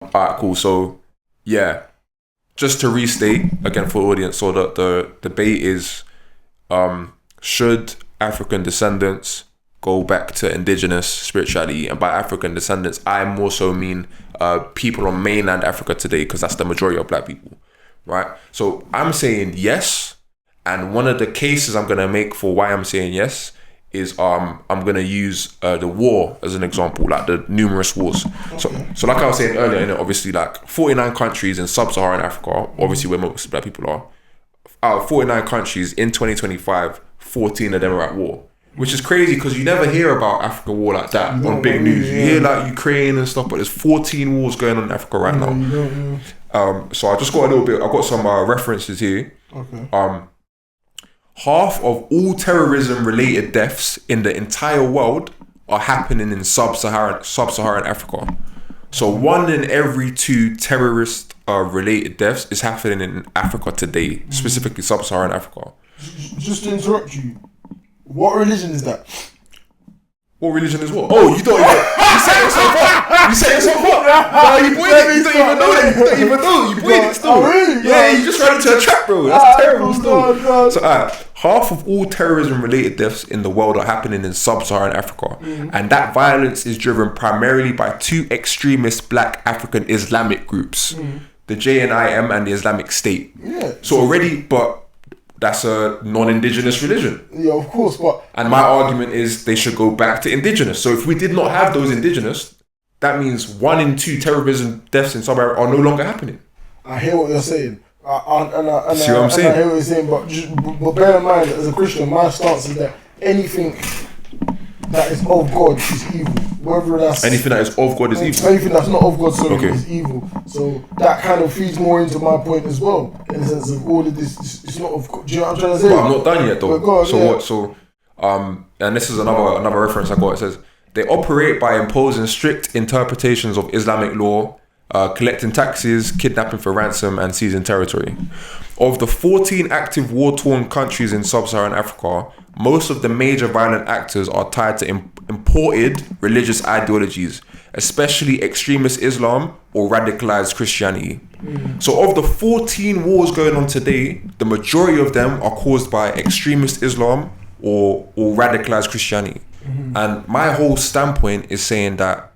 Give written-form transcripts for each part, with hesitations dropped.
Alright, cool. So, yeah, just to restate again for the audience, so that the debate is, should African descendants go back to indigenous spirituality? And by African descendants, I more so mean people on mainland Africa today, because that's the majority of black people, right? So I'm saying yes, and one of the cases I'm gonna make for why I'm saying yes is I'm gonna use the war as an example, like the numerous wars. So like I was saying earlier, obviously like 49 countries in sub-Saharan Africa, obviously where most black people are. Out of 49 countries in 2025, 14 of them are at war, which is crazy because you never hear about Africa war like that on big news. You hear like Ukraine and stuff, but there's 14 wars going on in Africa right now. So I just got a little bit. I got some references here. Half of all terrorism-related deaths in the entire world are happening in sub-Saharan Africa. So 1 in every 2 terrorist-related deaths is happening in Africa today, specifically sub-Saharan Africa. Just to interrupt you, what religion is that? What religion is what? Oh, you don't even... You set yourself up! You set yourself up! No, you put it! You don't even know it! You don't even know! You put it still! Oh, really? Yeah, you just ran into a trap, bro. That's terrible still. So, half of all terrorism-related deaths in the world are happening in sub-Saharan Africa. And that violence is driven primarily by 2 extremist black African Islamic groups. The JNIM and the Islamic State. Yeah. So already, but... that's a non-indigenous religion. Yeah, of course, but... And my argument is they should go back to indigenous. So if we did not have those indigenous, that means 1 in 2 terrorism deaths in Sub-Saharan are no longer happening. I hear what you're saying. See what I'm saying? I hear what you're saying, but bear in mind, as a Christian, my stance is that anything that is of God is evil. Whether that's... anything that is of God is evil? Anything that's not of God, is evil. So that kind of feeds more into my point as well, in the sense of all of this, it's not of God. Do you know what I'm trying to say? But I'm not done yet though. God, And this is another reference I got. It says, they operate by imposing strict interpretations of Islamic law, collecting taxes, kidnapping for ransom, and seizing territory. Of the 14 active war-torn countries in sub-Saharan Africa, most of the major violent actors are tied to imported religious ideologies, especially extremist Islam or radicalized Christianity. So of the 14 wars going on today, the majority of them are caused by extremist Islam or radicalized Christianity. And my whole standpoint is saying that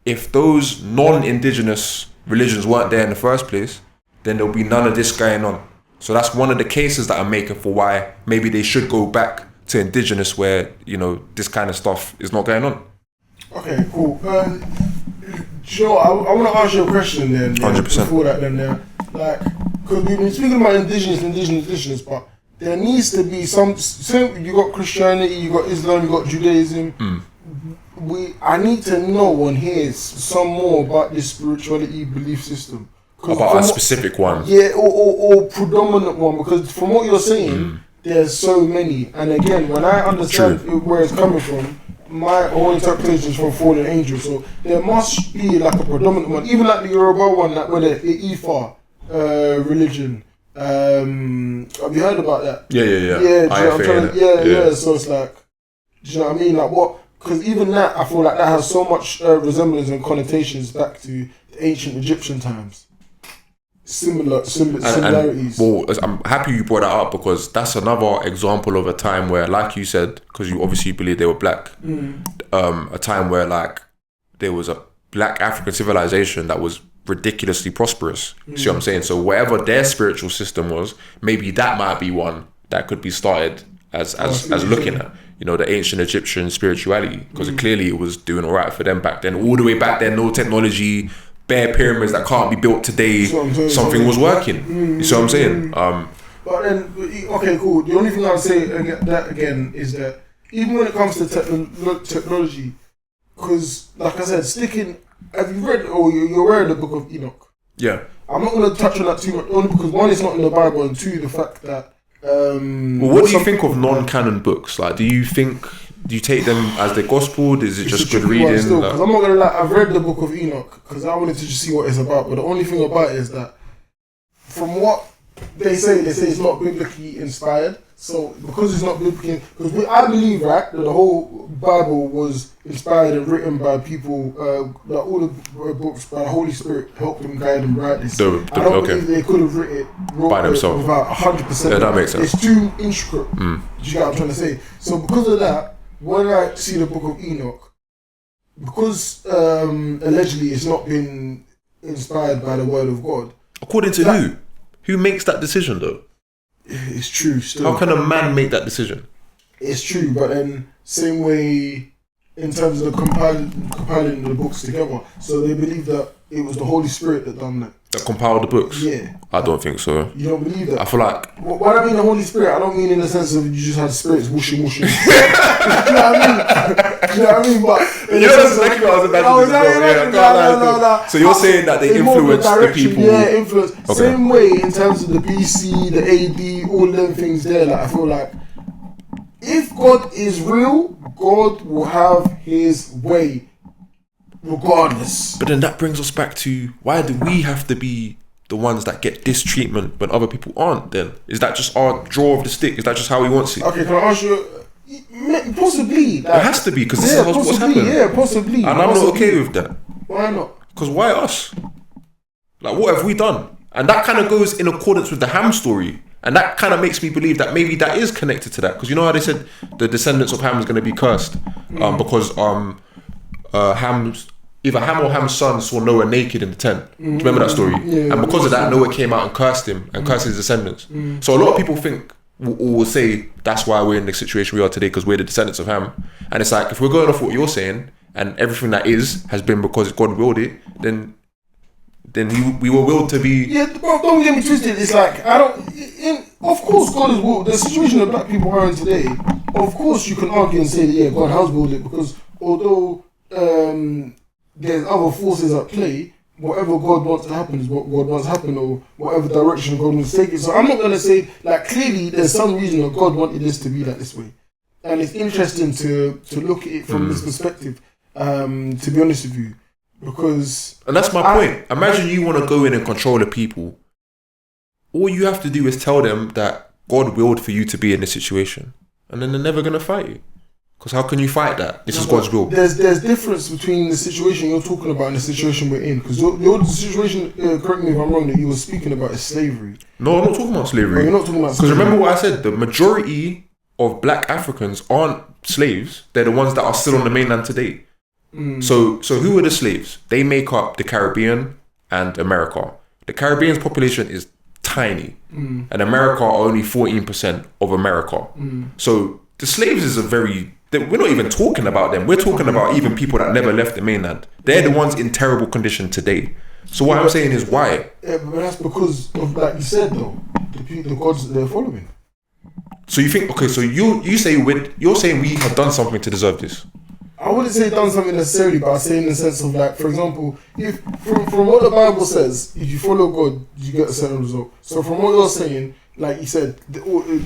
if those non-indigenous religions weren't there in the first place, then there'll be none of this going on. So that's one of the cases that I'm making for why maybe they should go back to indigenous, where, you know, this kind of stuff is not going on. Okay, cool. Joe, I want to ask you a question then. 100%. Before that then, like, because we've been speaking about indigenous, but there needs to be some you got Christianity, you got Islam, you got Judaism. I need to know and hear some more about this spirituality belief system. About a specific one. Yeah, or predominant one, because from what you're saying, there's so many. And again, when I understand where it's coming from, my whole interpretation is from fallen angels. So there must be like a predominant one, even like the Yoruba one, like where the Ifa religion. Have you heard about that? Yeah. So it's like, do you know what I mean? Like what? Because even that, I feel like that has so much resemblance and connotations back to the ancient Egyptian times. Similarities. Well, I'm happy you brought that up, because that's another example of a time where, like you said, because you obviously believe they were black, a time where like there was a black African civilization that was ridiculously prosperous. See what I'm saying? So whatever their spiritual system was, maybe that might be one that could be started as looking at, you know, the ancient Egyptian spirituality, because clearly it was doing all right for them back then. All the way back then, no technology, bare pyramids that can't be built today. Something was working. You see what I'm saying? But then, okay, cool. The only thing I'll say that again is that even when it comes to technology, because like I said, have you read or you're aware of the Book of Enoch? Yeah. I'm not going to touch on that too much, only because one, it's not in the Bible, and two, the fact that. Well, what do you think of non-canon books? Like, do you take them as the gospel? Is it just good reading? Because I'm not gonna lie, I've read the Book of Enoch because I wanted to just see what it's about. But the only thing about it is that, from what they say it's not biblically inspired. So because it's not biblically, because I believe, right, that the whole Bible was inspired and written by people, that all the books by the Holy Spirit helped them guide and write this. I don't believe they could have wrote by themselves without 100%. Yeah, that makes sense. It's too intricate. Do you get what I'm trying to say? So because of that, when I see the Book of Enoch, because allegedly it's not been inspired by the Word of God. According to who? Who makes that decision though? It's true still. How can a man make that decision? It's true, but then same way in terms of the compiling the books together. So they believe that it was the Holy Spirit that done that. That compiled the books? Yeah. I don't think so. You don't believe that? I feel like... When I mean the Holy Spirit, I don't mean in the sense of you just had spirits whooshing. Do you know what I mean? Do you know what I mean? But you know that's exactly what I was imagining. No. So you're saying that they influenced the people? Yeah, influence. Okay. Same way in terms of the BC, the AD, all them things there. Like I feel like if God is real, God will have His way, regardless. But then that brings us back to, why do we have to be the ones that get this treatment when other people aren't? Then is that just our draw of the stick? Is that just how He wants it? Okay, can I ask you? Possibly. Like, it has to be, because this is what's happened. Yeah, possibly. And I'm not okay with that. Why not? Because why us? Like, what have we done? And that kind of goes in accordance with the Ham story. And that kind of makes me believe that maybe that is connected to that. Because you know how they said the descendants of Ham is going to be cursed? Because either Ham or Ham's son saw Noah naked in the tent. Do you remember that story? Yeah, and because of that, Noah came out and cursed him and cursed his descendants. So a lot of people think, or will say, that's why we're in the situation we are today, because we're the descendants of Ham. And it's like, if we're going off what you're saying, and everything that has been because God willed it, then we were willed to be... Yeah, bro, don't get me twisted. It's like, of course God is willed. The situation that black people are in today, of course you can argue and say that, yeah, God has willed it, because although there's other forces at play, whatever God wants to happen is what God wants to happen, or whatever direction God wants to take it. So I'm not going to say, like, clearly there's some reason that God wanted this to be like this way. And it's interesting to look at it from this perspective, to be honest with you. Because... And that's my point. Imagine you want to go in and control the people. All you have to do is tell them that God willed for you to be in this situation. And then they're never going to fight you. Because how can you fight that? This is God's will. There's difference between the situation you're talking about and the situation we're in. Because your situation, correct me if I'm wrong, that you were speaking about is slavery. No, I'm not talking about slavery. No, you're not talking about slavery. Because remember what I said, the majority of black Africans aren't slaves. They're the ones that are still on the mainland today. So who are the slaves? They make up the Caribbean and America. The Caribbean's population is tiny, and America are only 14% of America. So the slaves is we're not even talking about them. We're talking about even people that never left the mainland. They're the ones in terrible condition today. So what I'm saying is why? Yeah, but that's because of, like you said though, the gods that they're following. So you think, okay, so you're saying we have done something to deserve this? I wouldn't say done something necessarily, but I say in the sense of, like, for example, if from what the Bible says, if you follow God, you get a certain result. So from what you're saying, like you said,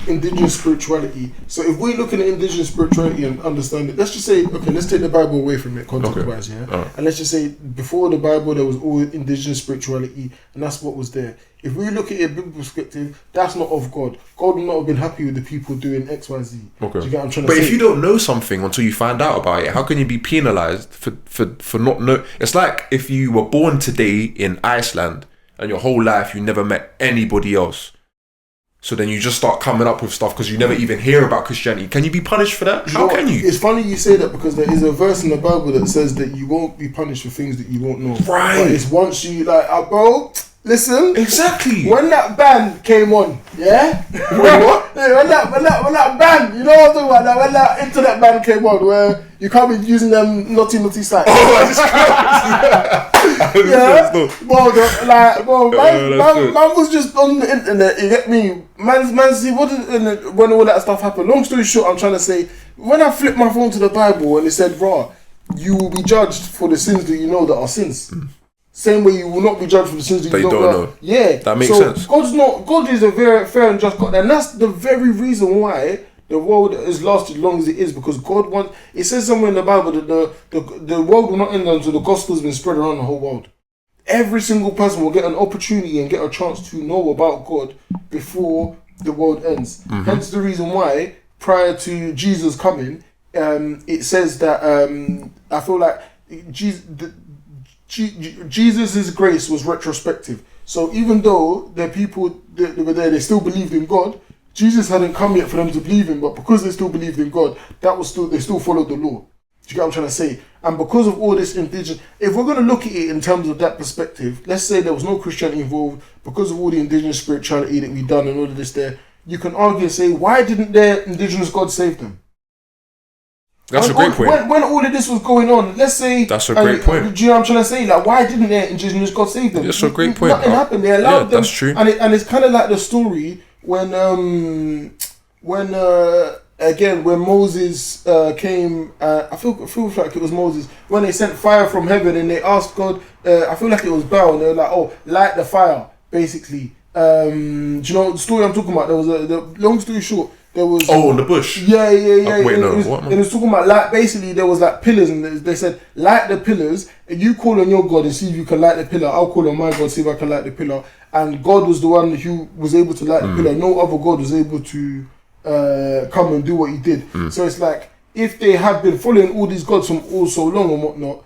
indigenous spirituality. So if we look at indigenous spirituality and understand it, let's just say, okay, let's take the Bible away from it, context-wise, yeah? And let's just say, before the Bible, there was all indigenous spirituality, and that's what was there. If we look at it in a biblical perspective, that's not of God. God would not have been happy with the people doing X, Y, Z. Okay. Do you get what I'm trying to say? say? If you don't know something until you find out about it, how can you be penalised for not know? It's like if you were born today in Iceland and your whole life you never met anybody else. So then you just start coming up with stuff because you never even hear about Christianity. Can you be punished for that? How can you? It's funny you say that, because there is a verse in the Bible that says that you won't be punished for things that you won't know. Right. But it's once you, like, bro, listen. Exactly. When that band came on, yeah? What? when that band, you know what I'm talking about? Like, when that internet band came on, where you can't be using them naughty sites. Oh, I just yeah, man was just on the internet. You get me, man. See when all that stuff happened. Long story short, I'm trying to say, when I flipped my phone to the Bible and it said, "Raw, you will be judged for the sins that you know that are sins." Same way you will not be judged for the sins that you don't know. Yeah, that makes sense. God is a very fair and just God, and that's the very reason why the world has lasted as long as it is, because God wants. It says somewhere in the Bible that the world will not end until the gospel has been spread around the whole world. every single person will get an opportunity and get a chance to know about God before the world ends. Hence the reason why, prior to Jesus coming, it says that I feel like Jesus' grace was retrospective. So even though the people that were there, they still believed in God, Jesus hadn't come yet for them to believe him, but because they still believed in God, they still followed the law. Do you get what I'm trying to say? And because of all this indigenous, if we're going to look at it in terms of that perspective, let's say there was no Christianity involved, because of all the indigenous spirituality that we've done and all of this there, you can argue and say, why didn't their indigenous God save them? That's a great point. When all of this was going on, let's say... That's a great point. Do you know what I'm trying to say? Like, why didn't their indigenous God save them? That's a great point. Nothing happened. They allowed them. That's true. And it's kind of like the story when Moses came, I feel like it was Moses, when they sent fire from heaven and they asked God, I feel like it was Baal, and they were like, oh, light the fire, basically. Do you know the story I'm talking about? There was the long story short, there was... Oh, in the bush? Yeah. Wait, no, what? And it was talking about, like, basically there was like pillars, and they said, light the pillars, and you call on your God and see if you can light the pillar. I'll call on my God, see if I can light the pillar. And God was the one who was able to light the pillar. No other God was able to come and do what he did. So it's like, if they have been following all these gods from all so long and whatnot,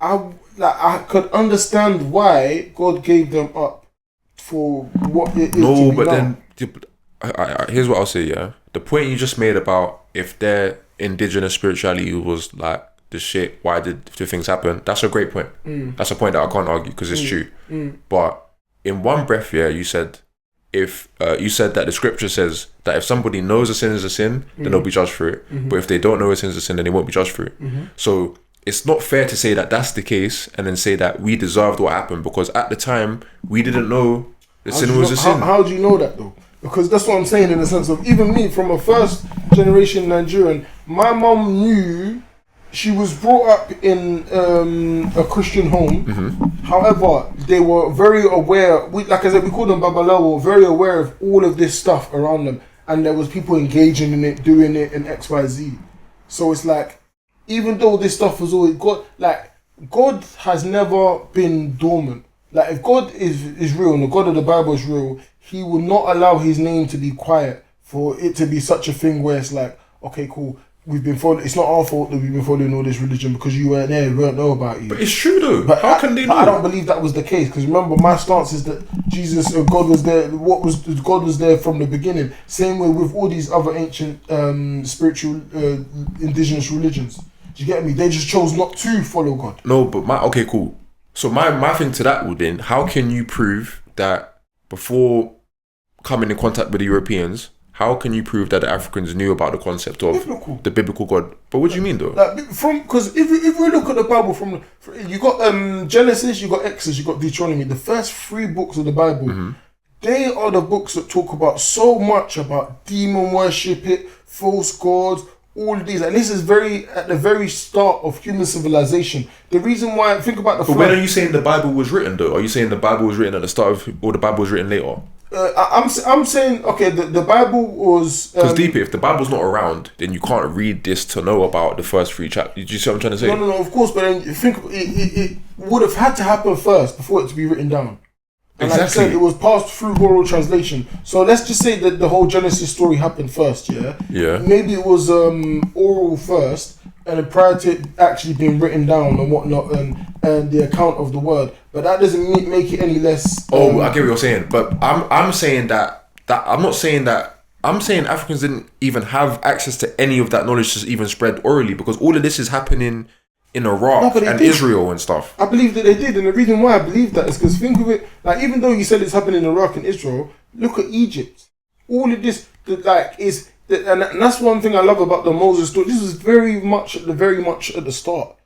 I could understand why God gave them up for what it is. No, but now. Then here's what I'll say. Yeah, the point you just made about if their indigenous spirituality was like the shit, why did the things happen? That's a great point. That's a point that I can't argue because it's true. But in one breath, yeah, you said that the scripture says that if somebody knows a sin is a sin, then they'll be judged for it. But if they don't know a sin is a sin, then they won't be judged for it. So it's not fair to say that that's the case and then say that we deserved what happened, because at the time we didn't know the sin was a sin. How do you know that though? Because that's what I'm saying, in the sense of, even me, from a first generation Nigerian, my mom knew. She was brought up in a Christian home. However, they were very aware. Like I said, we called them Babalawo, very aware of all of this stuff around them, and there was people engaging in it, doing it, and XYZ. So it's like, even though this stuff was always God has never been dormant. Like, if God is real and the God of the Bible is real, He will not allow His name to be quiet for it to be such a thing where it's like, okay, cool. We've been following. It's not our fault that we've been following all this religion because you weren't there. We don't know about you. But it's true though. But how can they know? I don't believe that was the case, because remember, my stance is that God was there. God was there from the beginning. Same way with all these other ancient spiritual indigenous religions. Do you get me? They just chose not to follow God. No, but okay, cool. So my thing to that would be, how can you prove that before coming in contact with the Europeans? How can you prove that the Africans knew about the concept of the biblical God? But what do you mean though? Because if we look at the Bible, you got Genesis, you got Exodus, you got Deuteronomy. The first 3 books of the Bible, they are the books that talk about so much about demon worship, false gods, all of these. And this is at the very start of human civilization. The reason why, think about the. But when are you saying the Bible was written though? Are you saying the Bible was written at the start of, or the Bible was written later? I'm saying, okay, the Bible was... Because if the Bible's not around, then you can't read this to know about the first 3 chapters. Do you see what I'm trying to say? No, of course, but then you think it would have had to happen first before it to be written down. And exactly. Like I said, it was passed through oral translation. So let's just say that the whole Genesis story happened first, yeah? Yeah. Maybe it was oral first, and then prior to it actually being written down and whatnot, and the account of the word. But that doesn't make it any less... I get what you're saying. But I'm saying that I'm not saying that... I'm saying Africans didn't even have access to any of that knowledge to even spread orally, because all of this is happening in Iraq and Israel and stuff. I believe that they did, and the reason why I believe that is because think of it, like, even though you said it's happening in Iraq and Israel, look at Egypt. All of this, and that's one thing I love about the Moses story. This was very much at the start.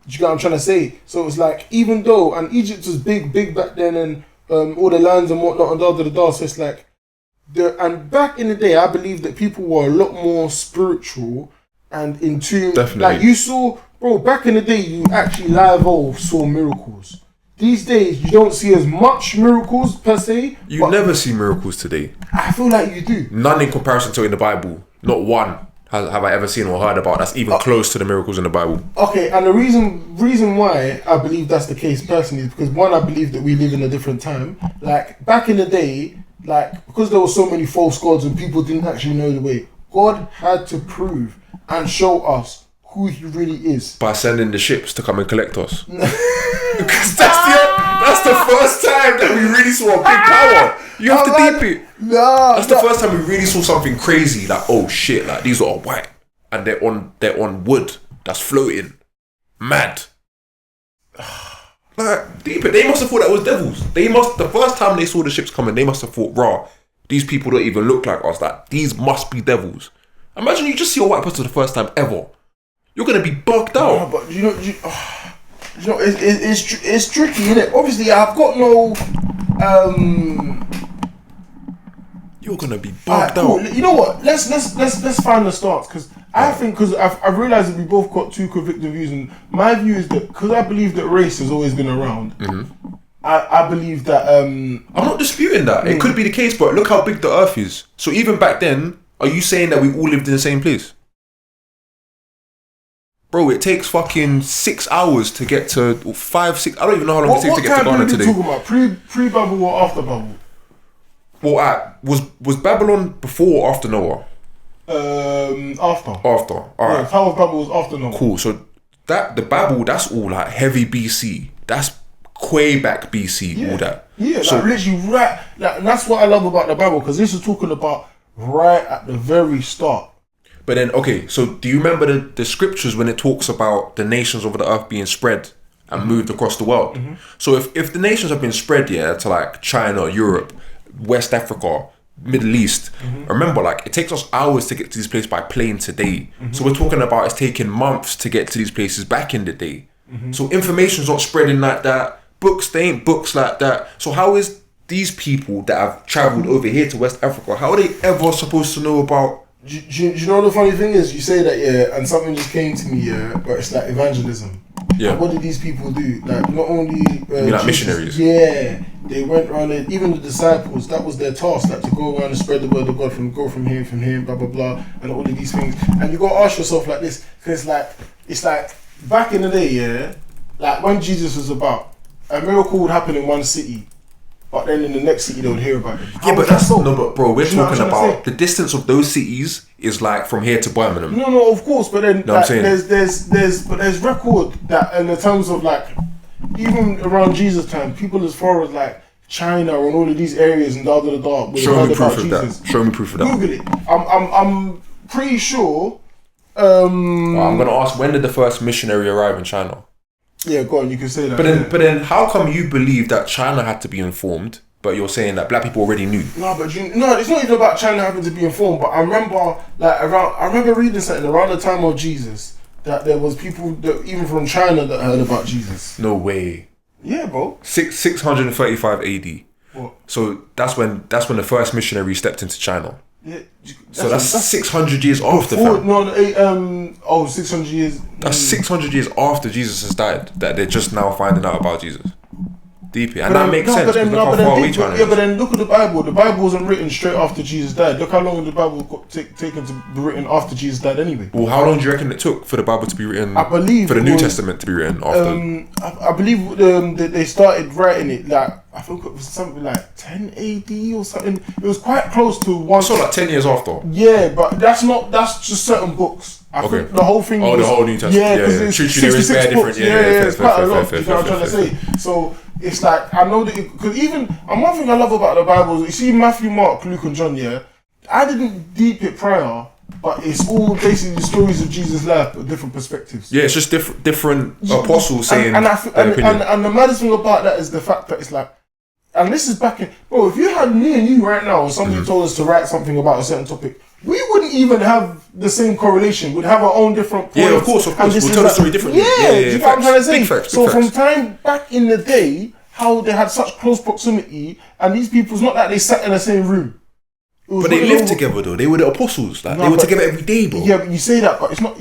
Do you get what I'm trying to say? So it's like, even though, and Egypt was big back then, and all the lands and whatnot, and so it's like, and back in the day, I believe that people were a lot more spiritual and in tune. Definitely. Like, you saw, bro, back in the day, you actually saw miracles. These days, you don't see as much miracles per se. You never see miracles today. I feel like you do. None in comparison to in the Bible. Not one. have I ever seen or heard about that's even close to the miracles in the Bible. Okay, and the reason why I believe that's the case personally is because one, I believe that we live in a different time. Like back in the day, like because there were so many false gods and people didn't actually know the way, God had to prove and show us who he really is by sending the ships to come and collect us. Because that's the first time that we really saw a big power. You have to deep it. That's the first time we really saw something crazy. Like, oh shit, like these are white and they're on wood that's floating. Mad. Like, deep it. They must have thought that was devils. The first time they saw the ships coming, they must have thought, raw, these people don't even look like us. Like, these must be devils. Imagine you just see a white person the first time ever. You're gonna be bugged out. Yeah, but it's tricky, isn't it? Obviously, I've got no. You're gonna be bugged out. You know what? Let's find the starts because I think because I've realised that we both got two conflicting views, and my view is that because I believe that race has always been around. Mm-hmm. I believe that. I'm not disputing that. It could be the case, but look how big the Earth is. So even back then, are you saying that we all lived in the same place? Bro, it takes fucking 6 hours to get to 5, 6. I don't even know how long it takes to get to Ghana today. What time are you talking about? Pre-Babel or after Babel? Well, was Babylon before or after Noah? After. After. Alright. Yeah, Tower of Babel was after Noah. Cool. So the Babel, that's all like heavy BC. That's way back BC. All that. Yeah. So like literally right. Like, and that's what I love about the Bible because this is talking about right at the very start. But then, okay, so do you remember the scriptures when it talks about the nations over the earth being spread and moved across the world? Mm-hmm. So if the nations have been spread, to like China, Europe, West Africa, Middle East, remember, like, it takes us hours to get to these places by plane today. Mm-hmm. So we're talking about it's taking months to get to these places back in the day. Mm-hmm. So information's not spreading like that. Books, they ain't books like that. So how is these people that have travelled over here to West Africa, how are they ever supposed to know about... Do you know the funny thing is? You say that, and something just came to me, but it's like evangelism. Yeah. Like, what did these people do? Like, not only... you mean like missionaries? Yeah. They went around it, even the disciples, that was their task, like to go around and spread the word of God go from here, blah, blah, blah, and all of these things. And you got to ask yourself like this, because it's like, back in the day, like when Jesus was about, a miracle would happen in one city, but then in the next city they would hear about it. Yeah, but that's no, but bro, we're talking about the distance of those cities is like from here to Birmingham. No, of course, but then like, there's record that in the terms of like even around Jesus' time, people as far as like China and all of these areas and da. Show me proof of that. Show me proof of that. Google it. I'm pretty sure. I'm gonna ask, when did the first missionary arrive in China? Yeah, go on, you can say that. But then, how come you believe that China had to be informed, but you're saying that black people already knew? No, it's not even about China having to be informed. But I remember reading something around the time of Jesus that there was people that even from China that heard about Jesus. No way. Yeah, bro. 635 AD. What? So that's when the first missionary stepped into China. Yeah. So that's 600 years after. 600 years. That's 600 years after Jesus has died that they're just now finding out about Jesus. Deep here. And that makes sense because look how far away China is. Yeah, but then look at the Bible. The Bible wasn't written straight after Jesus died. Look how long the Bible got taken to be written after Jesus died anyway. Well, how long do you reckon it took for the Bible to be written? I believe for the New Testament to be written after. I believe they started writing it like I think it was something like 10 AD or something. It was quite close to one. So like 10 years after. Yeah, but that's just certain books. I think the whole thing. The whole New Testament. Yeah, because it's 66 books. It's quite a lot. You know what I'm trying to say? So it's like I know that because even and one thing I love about the Bible is you see Matthew, Mark, Luke, and John. Yeah, I didn't deep it prior, but it's all basically the stories of Jesus' life, but different perspectives. Yeah, it's just different apostles saying. And the maddest thing about that is the fact that it's like. And this is back in... Bro, if you had me and you right now and somebody told us to write something about a certain topic, we wouldn't even have the same correlation. We'd have our own different points. Yeah, of course. We'll tell the story differently. Yeah, you know what I'm trying to say? Big facts. From time back in the day, how they had such close proximity, and these people, it's not like they sat in the same room. But they lived together though. They were the apostles. Like, they were together every day, bro. Yeah, but you say that, but it's not...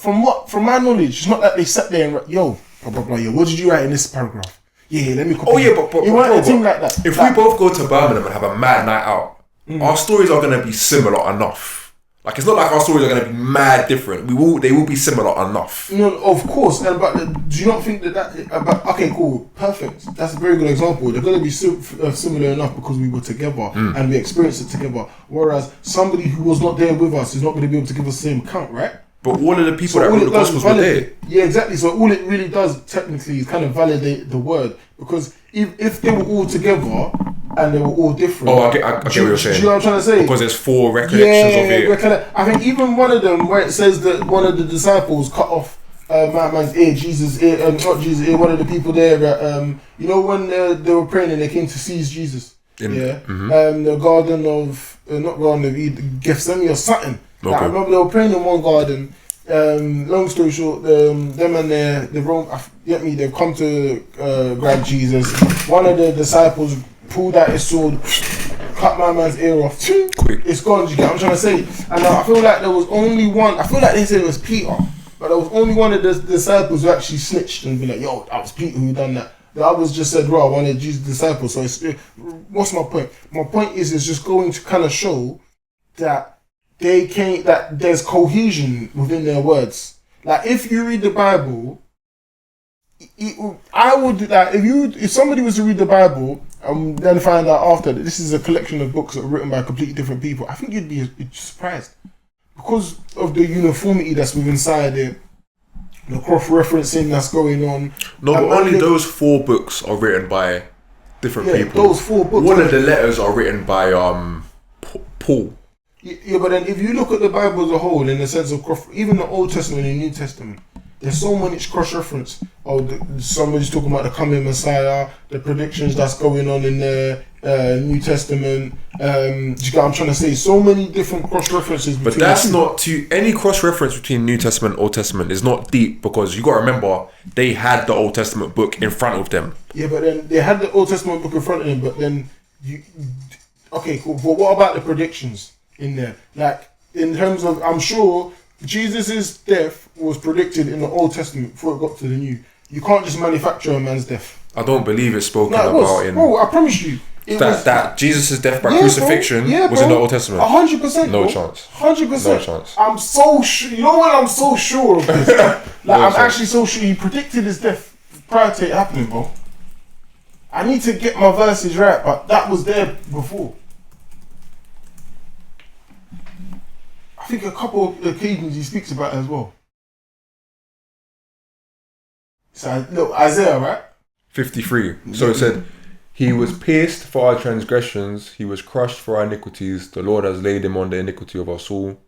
From my knowledge, it's not like they sat there and... Yo, blah, blah, blah, yo, what did you write in this paragraph? Yeah, let me copy. Oh yeah, but a thing like that. If we both go to Birmingham and have a mad night out, our stories are gonna be similar enough. Like, it's not like our stories are going to be mad different. They will be similar enough. No, of course. But do you not think okay, cool, perfect. That's a very good example. They're going to be similar enough because we were together and we experienced it together. Whereas somebody who was not there with us is not going to be able to give us the same account, right? But all of the people that wrote the Gospels were there. Yeah, exactly. So all it really does technically is kind of validate the word, because if they were all together and they were all different. Oh, I get what you're saying. Do you know what I'm trying to say? Because there's 4 recollections of it. I think even one of them where it says that one of the disciples cut off man's ear, Jesus' ear, not Jesus' ear, one of the people there, you know, when they were praying and they came to seize Jesus. The Garden of, not Garden of Eden, Gethsemane or something. Okay. Like, I remember they were praying in one garden. Long story short, them and the Rome, they've come to grab Jesus. One of the disciples pulled out his sword, cut my man's ear off. Quick. It's gone. Do you get what I'm trying to say? And I feel like there was only one. I feel like they said it was Peter, but there was only one of the disciples who actually snitched and be like, "Yo, that was Peter who done that." The others just said, "Bro, I wanted Jesus' disciples." So what's my point? My point is just going to kind of show that that there's cohesion within their words. Like, if you read the Bible, I would, like, if somebody was to read the Bible and then find out after that this is a collection of books that are written by completely different people, I think you'd be surprised because of the uniformity that's within inside it, the cross-referencing that's going on. No, but only those 4 books are written by different people. Those 4 books. One of the letters are written by Paul. Yeah, but then if you look at the Bible as a whole, in the sense of even the Old Testament and New Testament, there's so much cross-reference. Somebody's talking about the coming Messiah, the predictions that's going on in the New Testament. Do you get what I'm trying to say? So many different cross-references. But that's not any cross-reference between New Testament and Old Testament is not deep, because you got to remember they had the Old Testament book in front of them. Yeah, but then they had the Old Testament book in front of them. But then okay, cool. But what about the predictions in there? Like, in terms of, I'm sure Jesus' death was predicted in the Old Testament before it got to the New. You can't just manufacture a man's death. I don't believe it's spoken about in... Bro, I promise you. That Jesus' death by crucifixion was in the Old Testament. 100%. No chance. 100%. No chance. I'm so sure. You know what? I'm so sure of this. I'm actually so sure he predicted his death prior to it happening, bro. I need to get my verses right, but that was there before. I think a couple of occasions he speaks about it as well. So, look, Isaiah, right? 53. So it said, "He was pierced for our transgressions, he was crushed for our iniquities. The Lord has laid him on the iniquity of our soul."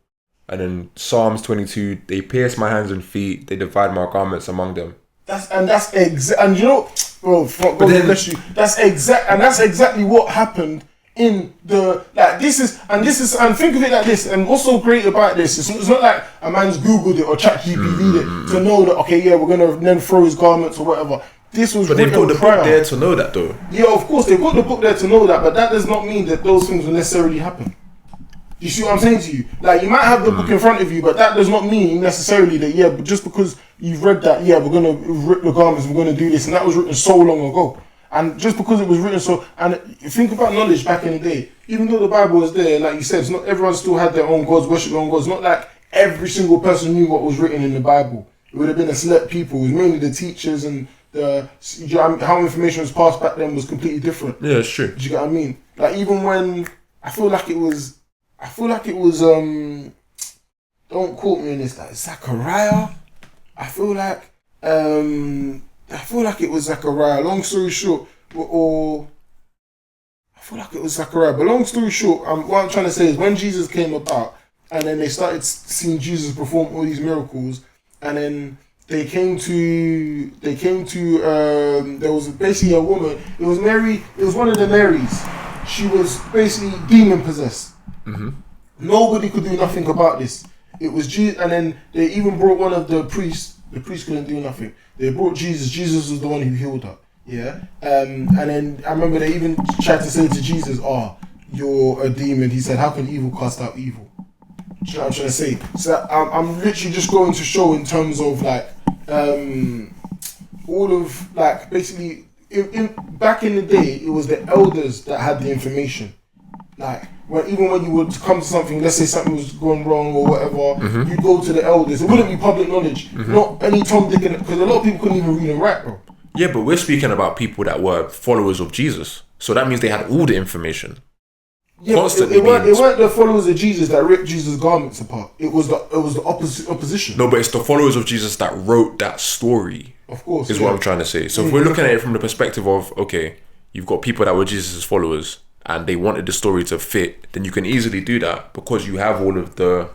And then Psalms 22, "They pierce my hands and feet, they divide my garments among them." And you know, bro, God bless you. That's exactly what happened. In the and think of it like this, and what's so great about this, it's not like a man's Googled it or ChatGPT'd it to know that, okay, yeah, we're gonna then throw his garments or whatever. This was but they've got the book there to know that, though. Yeah, of course they've got the book there to know that, but that does not mean that those things will necessarily happen. You see what I'm saying to you? Like, you might have the book in front of you, but that does not mean necessarily that, but just because you've read that, we're gonna rip the garments, we're gonna do this, and that was written so long ago. And just because it was written so, and think about knowledge back in the day, even though the Bible was there, like you said, it's not everyone still had their own gods, worship their own gods. Not like every single person knew what was written in the Bible. It would have been a select people. It was mainly the teachers, and how information was passed back then was completely different. Yeah, it's true. Do you get what I mean? Like, even when I feel like it was don't quote me on this, like Zechariah. I feel like it was Zechariah. Long story short, I feel like it was Zechariah. But long story short, what I'm trying to say is when Jesus came about, and then they started seeing Jesus perform all these miracles, and then there was basically a woman. It was Mary. It was one of the Marys. She was basically demon possessed. Mm-hmm. Nobody could do nothing about this. It was Jesus, and then they even brought one of the priests. The priest couldn't do nothing. They brought Jesus. Jesus was the one who healed her. Yeah. And then I remember they even tried to say to Jesus, "Oh, you're a demon." He said, "How can evil cast out evil?" Do you know what I'm trying to say? So I'm literally just going to show in terms of like all of like basically back in the day it was the elders that had the information. like even when you would come to something, let's say something was going wrong or whatever, you'd go to the elders. It wouldn't be public knowledge. Not any Tom, Dick, and because a lot of people couldn't even read and write, bro. Yeah, but we're speaking about people that were followers of Jesus, so that means they had all the information. Yeah, Constantly it weren't the followers of Jesus that ripped Jesus' garments apart. It was the opposition. No, but it's the followers of Jesus that wrote that story. Of course, is what I'm trying to say. So if we're looking at it from the perspective of, okay, you've got people that were Jesus' followers and they wanted the story to fit, then you can easily do that because you have all of the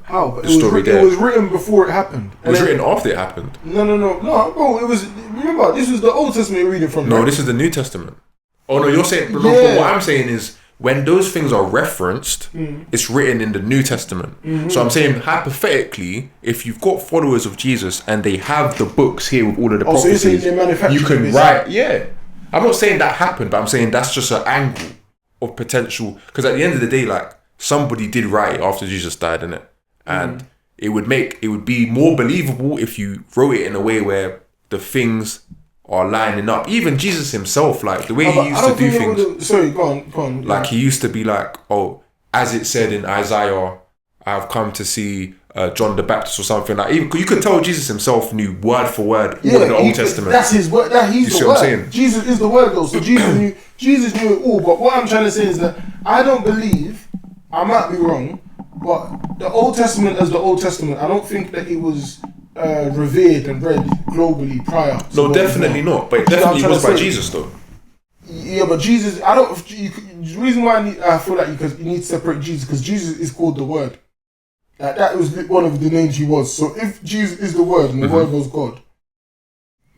story there. It was written before it happened. It was written after it happened. No, bro. It was. Remember, this was the Old Testament you're reading from. No, right? This is the New Testament. Oh no, you're saying. But what I'm saying is, when those things are referenced, it's written in the New Testament. So I'm saying, hypothetically, if you've got followers of Jesus and they have the books here with all of the prophecies, so you're saying they manufactured you can write. Yeah, I'm not saying that happened, but I'm saying that's just an angle of potential. Because at the end of the day, like, somebody did write it after Jesus died, innit? And it would be more believable if you wrote it in a way where the things are lining up. Even Jesus himself, like the way he used to do things. Sorry, go on. Like he used to be like, oh, as it said in Isaiah, I've come to see John the Baptist or something. Like even you could tell Jesus himself knew word for word all of the Old Testament. That's his word. He's the word. What I'm saying? Jesus is the word, though. So Jesus knew it all. But what I'm trying to say is that I don't believe, I might be wrong, but the Old Testament as the Old Testament, I don't think that it was revered and read globally prior. No, definitely not. But it definitely was by Jesus, though. Yeah, but Jesus, the reason why I feel like you need to separate Jesus, because Jesus is called the Word. Like that was one of the names he was. So if Jesus is the Word and the Word was God,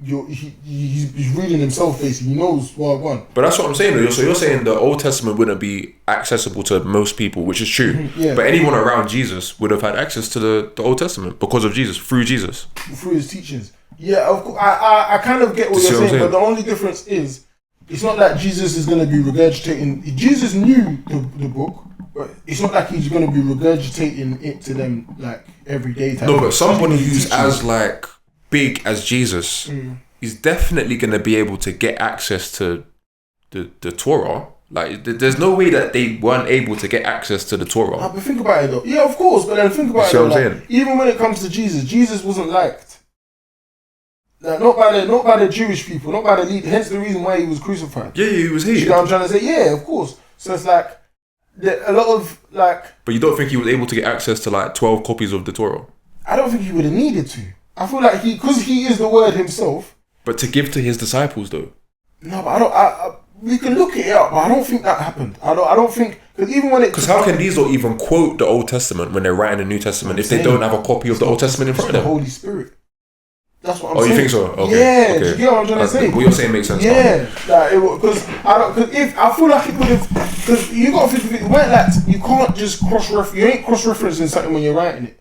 he's reading himself basically. He knows what I want. But that's what I'm saying, though. So you're saying the Old Testament wouldn't be accessible to most people, which is true. Yeah. But anyone around Jesus would have had access to the Old Testament because of Jesus, through Jesus. Through his teachings. Yeah, of course. I kind of get what you're saying, but the only difference is, it's not that Jesus is going to be regurgitating. Jesus knew the book, but it's not like he's going to be regurgitating it to them like every day. No, but somebody who's as like big as Jesus is definitely going to be able to get access to the Torah. Like, there's no way that they weren't able to get access to the Torah. But think about it though. Yeah, of course. But then think about it though. Like, even when it comes to Jesus, Jesus wasn't liked. Like, not by the Jewish people, not by the lead. Hence the reason why he was crucified. Yeah, he was hated. You know what I'm trying to say? Yeah, of course. So it's like a lot of like. But you don't think he was able to get access to like 12 copies of the Torah? I don't think he would have needed to. I feel like because he is the Word himself. But to give to his disciples though. No, but we can look it up, but I don't think that happened. I don't think, because even when it. Because how can these not even quote the Old Testament when they're writing the New Testament if they don't have a copy of the Old Testament in front of them? The Holy Spirit. That's what I'm saying. Oh, you think so? Okay. Yeah, okay. Do you get what I'm trying to say? What you're saying makes sense. Yeah, because I feel like it would have, because you got to think of it, weren't like, you can't just you ain't cross-referencing something when you're writing it.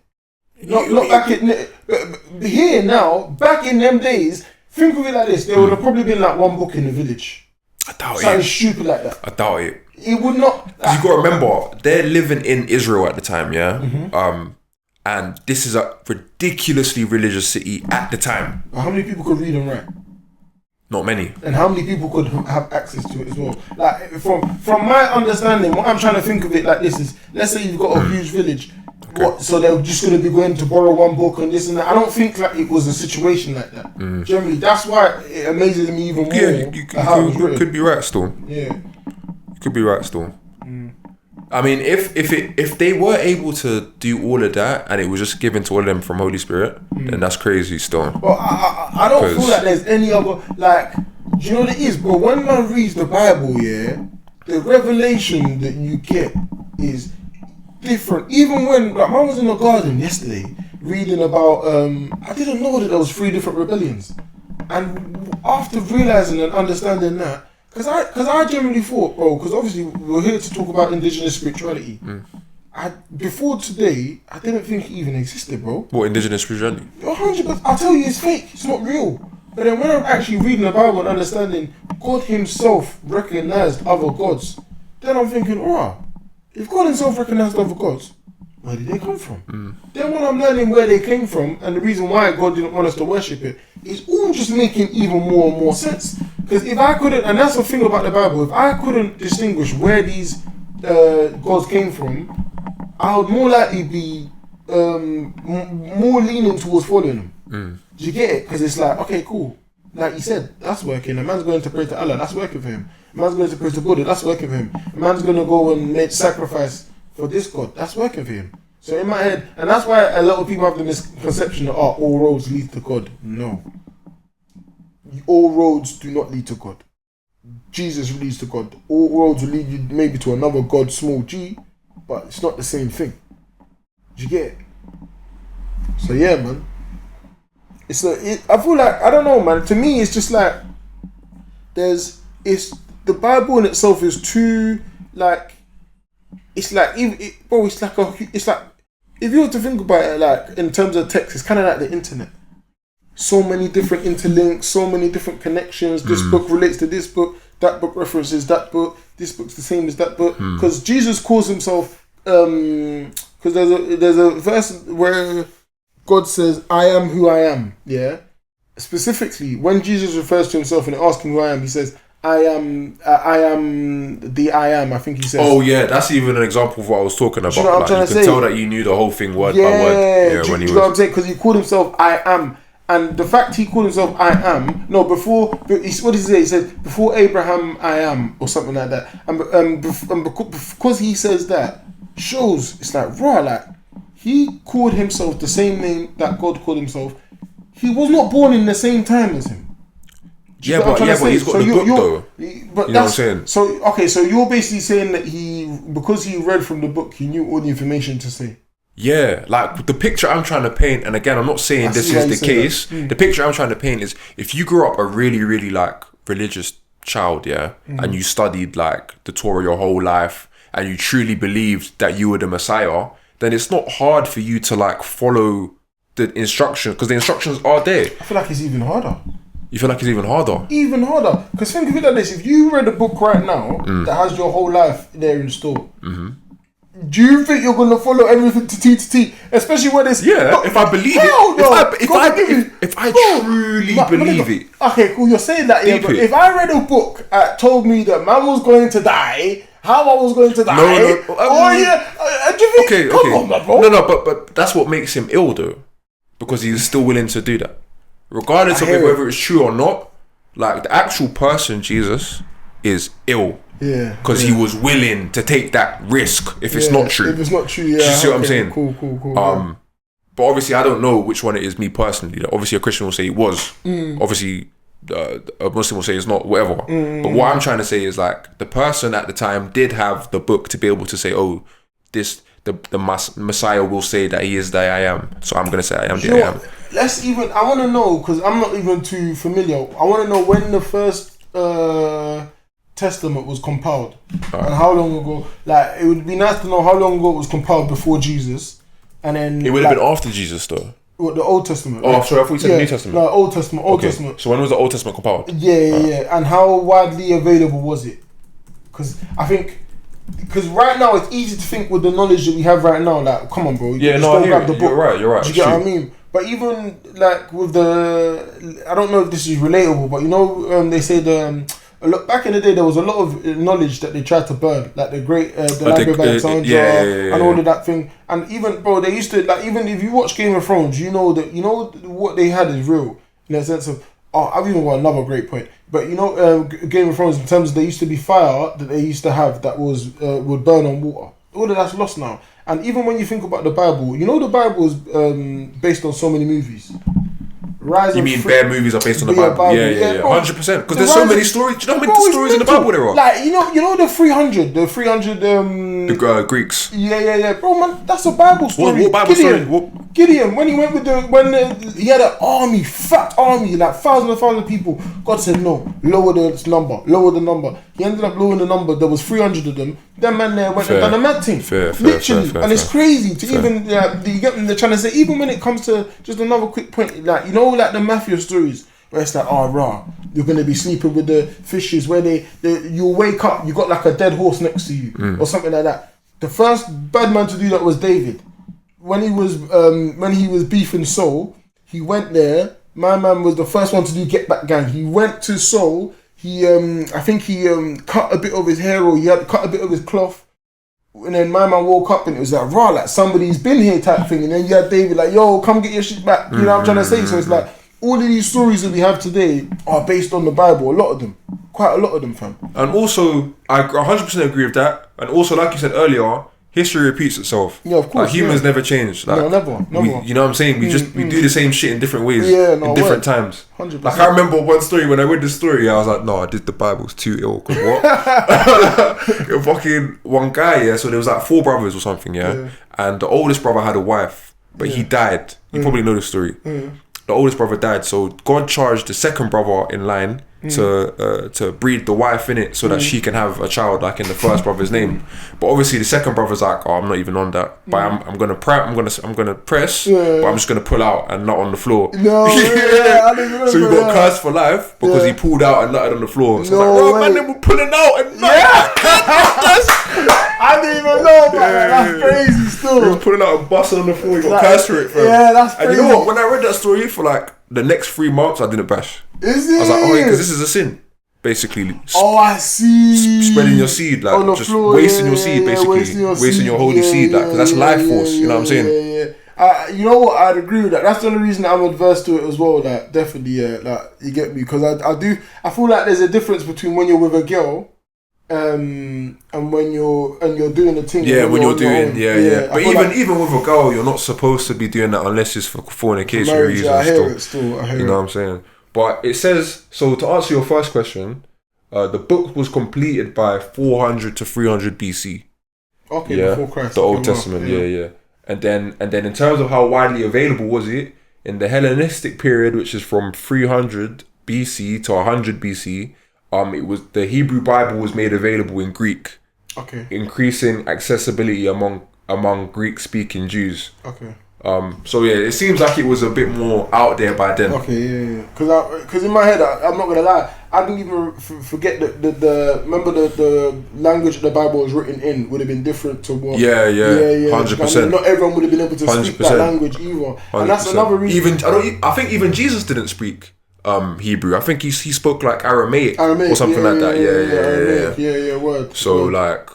Not back in here now. Back in them days, think of it like this: there would have probably been like one book in the village. I doubt something it. Stupid like that. I doubt it. It would not. You got to remember, they're living in Israel at the time, yeah. And this is a ridiculously religious city at the time. How many people could read and write? Not many. And how many people could have access to it as well? Like from my understanding, what I'm trying to think of it like this is: let's say you've got a huge village. Okay. So they're just going to be going to borrow one book and this and that. I don't think like it was a situation like that. Generally, that's why it amazes me even more. Yeah, you could be right still. Yeah, you could be right still. I mean, if they were able to do all of that and it was just given to all of them from Holy Spirit, then that's crazy still. Well, I don't feel like there's any other, like, do you know what it is? But when man reads the Bible, yeah, the revelation that you get is different. Even when, like, man was in the garden yesterday reading about, I didn't know that there was 3 different rebellions. And after realizing and understanding that, Because I generally thought, bro, because obviously we're here to talk about indigenous spirituality. Before today, I didn't think it even existed, bro. What, indigenous spirituality? 100%. I'll tell you, it's fake. It's not real. But then when I'm actually reading the Bible and understanding God himself recognized other gods, then I'm thinking, if God himself recognized other gods, where did they come from? Then when I'm learning where they came from and the reason why God didn't want us to worship it, it's all just making even more and more sense. Because if I couldn't, and that's the thing about the Bible, if I couldn't distinguish where these gods came from, I would more likely be more leaning towards following them. Do you get it? Because it's like, okay, cool. Like you said, that's working. A man's going to pray to Allah, that's working for him. A man's going to pray to Buddha, that's working for him. A man's going to go and make sacrifice for this God, that's working for him. So in my head, and that's why a lot of people have the misconception that all roads lead to God. No. All roads do not lead to God. Jesus leads to God. All roads will lead you maybe to another God, small g, but it's not the same thing. Do you get it? So yeah, man. I feel like, I don't know, man. To me, it's just like the Bible in itself is too like. It's like it's like if you were to think about it, like in terms of text, it's kind of like the internet. So many different interlinks, so many different connections. This book relates to this book. That book references that book. This book's the same as that book. Because Jesus calls himself. Because there's a verse where God says, "I am who I am." Yeah. Specifically, when Jesus refers to himself and asks him who I am, he says, I am the I am. I think he says. Oh yeah, that's even an example of what I was talking about. Do you know what I'm trying to say? You can tell that you knew the whole thing word by word. Yeah, do you know what I'm saying? Because he called himself I am, and the fact he called himself I am. No, before what did he say? He said before Abraham I am, or something like that. And because he says that, shows it's like raw. Like he called himself the same name that God called himself. He was not born in the same time as him. Yeah, but he's got the book though. But you know what I'm saying? So okay, so you're basically saying that because he read from the book, he knew all the information to say. Yeah, like the picture I'm trying to paint, and again, I'm not saying this is the case. The picture I'm trying to paint is if you grew up a really, really like religious child, yeah, and you studied like the Torah your whole life, and you truly believed that you were the Messiah, then it's not hard for you to like follow the instructions because the instructions are there. I feel like it's even harder. You feel like it's even harder? Even harder. Because think of it like this. If you read a book right now that has your whole life there in store, do you think you're going to follow everything to T? Especially when it's... Yeah, if I believe it. If I truly believe it. Okay, cool. You're saying that, yeah, but if I read a book that told me that man was going to die, how I was going to die... Do you think... Okay. Come on, man, bro. No, but that's what makes him ill, though. Because he's still willing to do that. Regardless of whether it's true or not, like the actual person, Jesus, is ill. Yeah. Because he was willing to take that risk if it's not true. If it's not true, yeah. Do you see what I'm saying? Cool. But obviously, I don't know which one it is, me personally. Like, obviously, a Christian will say it was. Obviously, a Muslim will say it's not, whatever. But what I'm trying to say is like the person at the time did have the book to be able to say, oh, the Messiah will say that he is the I am. So I'm going to say I am the I am. I want to know, because I'm not even too familiar. I want to know when the first Testament was compiled and how long ago. Like, it would be nice to know how long ago it was compiled before Jesus, and then it would have been after Jesus, though. What, the Old Testament? Oh, sorry, I thought you said the New Testament. No, Old Testament. Old Testament. So when was the Old Testament compiled? Yeah. And how widely available was it? Because I think. Because right now it's easy to think with the knowledge that we have right now, like, come on, bro. Yeah, no, grab the book. You're right. Do you get what I mean? But even like with I don't know if this is relatable, but you know, they say back in the day there was a lot of knowledge that they tried to burn, like the Library of Alexandria and all of that thing. And even, bro, they used to, like, even if you watch Game of Thrones, you know what they had is real in a sense of. Oh, I've even got another great point. But you know, Game of Thrones, in terms of there used to be fire that they used to have that was would burn on water. All of that's lost now. And even when you think about the Bible, you know the Bible is based on so many movies. You mean bare movies are based on the Bible? Yeah, 100%. Because there's so many stories. Do you know how many stories in the Bible there are? Like, you know the 300. The Greeks. Yeah. Bro, man, that's a Bible story. What Bible story? Gideon, when he went with he had an army, fat army, like thousands of people. God said no, lower the number. He ended up lowering the number. There was 300 of them. That man there went and done a mad thing. Literally. And it's crazy to even, you get them, they're trying to say, even when it comes to, just another quick point, like, you know, like the mafia stories, where it's like, you're going to be sleeping with the fishes, where you'll wake up, you got like a dead horse next to you, or something like that. The first bad man to do that was David. When he was beefing Saul, he went there. My man was the first one to do Get Back Gang. He went to Saul. I think he cut a bit of his hair, or he had cut a bit of his cloth, And then my man woke up and it was like, raw, like somebody's been here type thing. And then you had David like, yo, come get your shit back. You know what I'm trying to say? So it's like, all of these stories that we have today are based on the Bible. A lot of them. Quite a lot of them, fam. And also, I 100% agree with that. And also, like you said earlier, history repeats itself. Yeah, of course. Like, humans never change. Like, no, never. You know what I'm saying? We do the same shit in different ways. Yeah, no, in different times. 100%. Like, I remember one story, when I read the story, I was like, no, the Bible's too ill. Cause what? Fucking one guy, yeah. So there was like 4 brothers or something, yeah. And the oldest brother had a wife, but he died. You probably know the story. The oldest brother died, so God charged the second brother in line to breed the wife in it so that she can have a child like in the first brother's name. But obviously the second brother's like, oh, I'm not even on that. But I'm gonna press, but I'm just gonna pull out and not on the floor. No, I didn't know. So he got cursed for life because he pulled out and nutted on the floor. So No like, man, they were pulling out and I didn't even know about that. That's crazy still. He was pulling out and busting on the floor. He got cursed for it, fam. Yeah, that's crazy. And you know what? When I read that story for like the next 3 months, I didn't bash. Is it? I was like, oh, because this is a sin, basically. Oh, I see. Spreading your seed, like just floor, wasting your seed, basically, wasting your holy seed, like because that's life force. You know what I'm saying? Yeah. You know what? I'd agree with that. That's the only reason I'm adverse to it as well. Like, definitely, yeah. Like, you get me? Because I feel like there's a difference between when you're with a girl, and when you're doing the thing. Yeah, when you're doing, yeah. But even with a girl, you're not supposed to be doing that unless it's for fornication reasons. I hear it still. You know what I'm saying? But it says, so to answer your first question, the book was completed by 400 to 300 BC. Okay, before Christ. The Old Testament, yeah. And then in terms of how widely available was it, in the Hellenistic period, which is from 300 BC to 100 BC, it was the Hebrew Bible was made available in Greek. Okay. Increasing accessibility among Greek-speaking Jews. Okay. So yeah, it seems like it was a bit more out there by then. Okay, yeah. Because in my head, I'm not gonna lie, I didn't even forget that remember the language the Bible was written in would have been different to what. Yeah, 100%. I mean, not everyone would have been able to 100%. Speak that language either, 100%. And that's another reason. I think even Jesus didn't speak Hebrew. I think he spoke like Aramaic or something like that. Yeah, word. So word. like,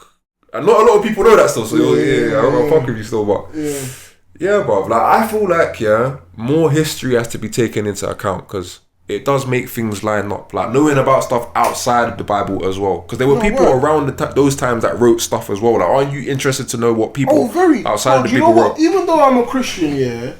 and not a lot of people know that still. So I'll fuck with you still, but yeah, bro. Like, I feel like more history has to be taken into account because it does make things line up. Like knowing about stuff outside of the Bible as well, because there were people around those times that wrote stuff as well. Like, aren't you interested to know what people outside of the Bible wrote? Even though I'm a Christian,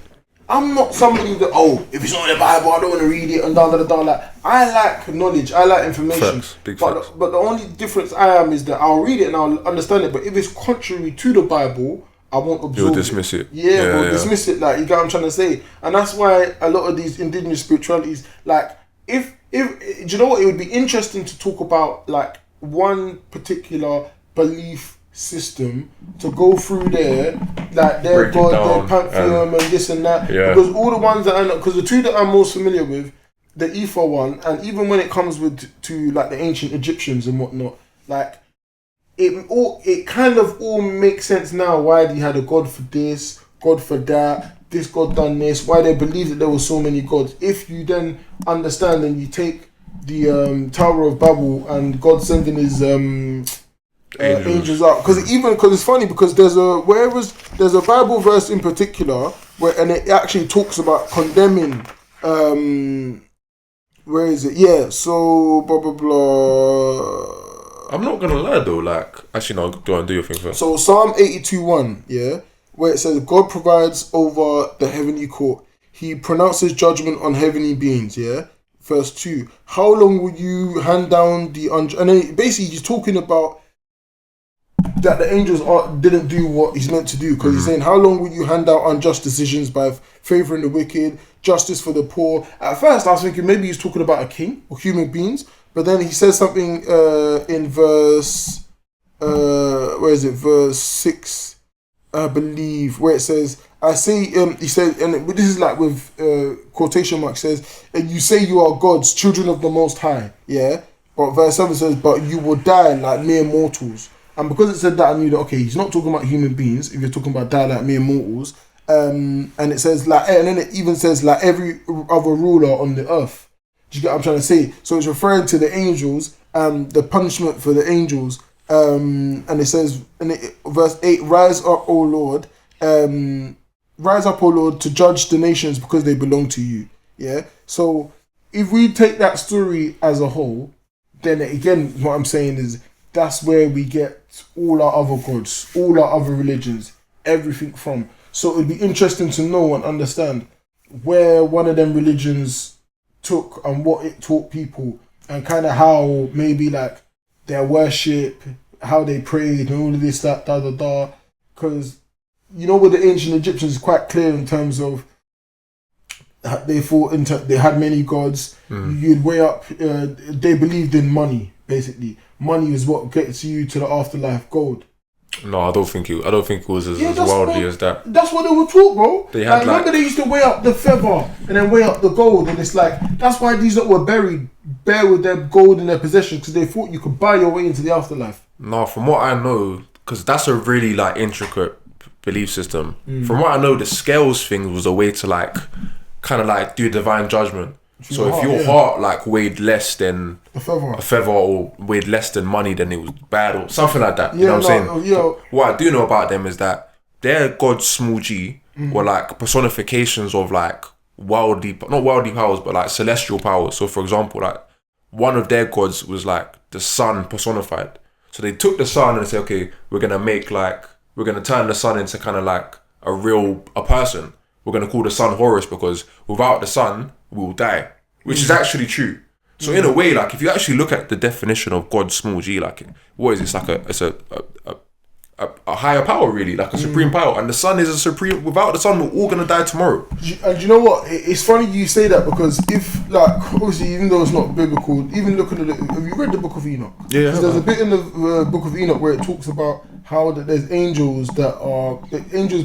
I'm not somebody that, if it's not in the Bible, I don't want to read it and da. Like, I like knowledge, I like information. Facts. But the only difference I am is that I'll read it and I'll understand it. But if it's contrary to the Bible, I won't absorb it. You'll dismiss it. We'll dismiss it. Like, you get what I'm trying to say. And that's why a lot of these indigenous spiritualities, like, if do you know what? It would be interesting to talk about like one particular belief system to go through there, like their god, their pantheon, and this and that. Because all the ones that because the two that I'm most familiar with, the EP1, and even when it comes to like the ancient Egyptians and whatnot, like it kind of all makes sense now why they had a god for this, god for that, this god done this, why they believed that there were so many gods. If you then understand and you take the Tower of Babel and God sending his angels out, because it's funny because there's a Bible verse in particular and it actually talks about condemning where is it? Yeah, so blah blah blah. I'm not gonna lie though, like, actually no, go on, do your thing first. So Psalm 82:1, where it says God provides over the heavenly court, He pronounces judgment on heavenly beings. Verse 2, how long will you hand down the and then basically he's talking about that the angels didn't do what he's meant to do, because he's saying, how long will you hand out unjust decisions by favouring the wicked, justice for the poor? At first I was thinking maybe he's talking about a king or human beings, but then he says something in verse where is it, verse 6 I believe, where it says, I say, he said, and this is like with quotation marks, says, and you say you are gods, children of the Most High, but verse 7 says, but you will die like mere mortals. And because it said that, I knew that, okay, he's not talking about human beings, if you're talking about die like mere mortals. And it says, like, and then it even says, like every other ruler on the earth. Do you get what I'm trying to say? So it's referring to the angels, the punishment for the angels and it says in verse 8, rise up, O Lord, to judge the nations because they belong to you. Yeah. So if we take that story as a whole, then again, what I'm saying is that's where we get all our other gods, all our other religions, everything from. So it'd be interesting to know and understand where one of them religions took and what it taught people, and kind of how maybe like their worship, how they prayed and all of this, that, da. Because, you know, with the ancient Egyptians, it's quite clear in terms of they they had many gods. You'd weigh up, they believed in money, basically. Money is what gets you to the afterlife. Gold. No, I don't think it was as wildly as that. That's what they were taught, bro. They had remember they used to weigh up the feather and then weigh up the gold, and it's like that's why these lot were buried bare with their gold in their possessions, because they thought you could buy your way into the afterlife. No, from what I know, because that's a really like intricate belief system. From what I know, the scales thing was a way to like kind of like do divine judgment. So if your heart like weighed less than a feather or weighed less than money, then it was bad or something like that. You know what I'm saying? So what I do know about them is that their gods, small g, were like personifications of like not worldly powers, but like celestial powers. So for example, like one of their gods was like the sun personified. So they took the sun and said, okay, we're gonna turn the sun into kind of like a person. We're gonna call the sun Horus, because without the sun, we'll die, which is actually true. So in a way, like if you actually look at the definition of God, small g, like what is this? Like it's a higher power, really, like a supreme power, and the sun is a supreme. Without the sun, we're all gonna die tomorrow. And you know what? It's funny you say that, because if like obviously, even though it's not biblical, even looking at it, have you read the Book of Enoch? Yeah. There's a bit in the Book of Enoch where it talks about how that there's angels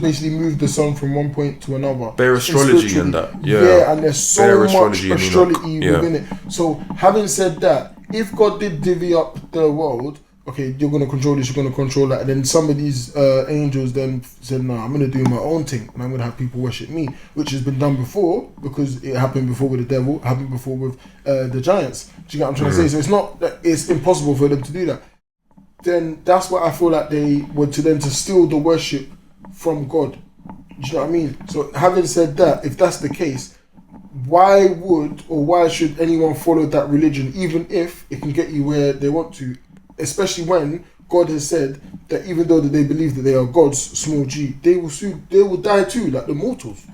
basically move the sun from one point to another. Bare astrology and that. Yeah, and there's so much astrology within it. So having said that, if God did divvy up the world, okay, you're going to control this, you're going to control that, and then some of these angels then said, no, I'm going to do my own thing, and I'm going to have people worship me, which has been done before, because it happened before with the devil, happened before with the giants. Do you get what I'm trying to say? So it's not that it's impossible for them to do that. Then that's what I feel like they were to steal the worship from God. Do you know what I mean? So having said that, if that's the case, why should anyone follow that religion, even if it can get you where they want to? Especially when God has said that even though they believe that they are gods, small g, they will die too, like the mortals.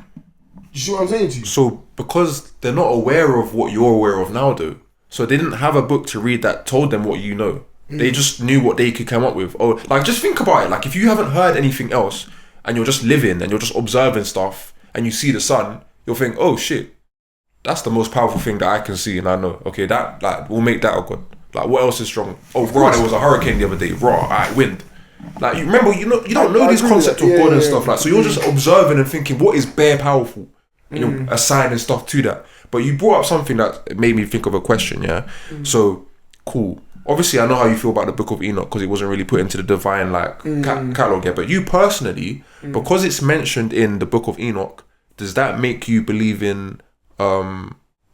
You see what I'm saying to you? So because they're not aware of what you're aware of now, though, so they didn't have a book to read that told them what you know. They just knew what they could come up with. Or like, just think about it. Like, if you haven't heard anything else and you're just living and you're just observing stuff and you see the sun, you'll think, oh shit, that's the most powerful thing that I can see and I know. Okay, that like we'll make that a god. Like, what else is strong? Oh, raw, there was a hurricane the other day. Raw, alright, wind. Like, you remember, you don't know this concept of God and stuff. Like, so you're just observing and thinking, what is bare powerful? And you're assigning stuff to that. But you brought up something that made me think of a question. Yeah. So cool. Obviously, I know how you feel about the Book of Enoch, because it wasn't really put into the divine catalog yet. But you personally, because it's mentioned in the Book of Enoch, does that make you believe in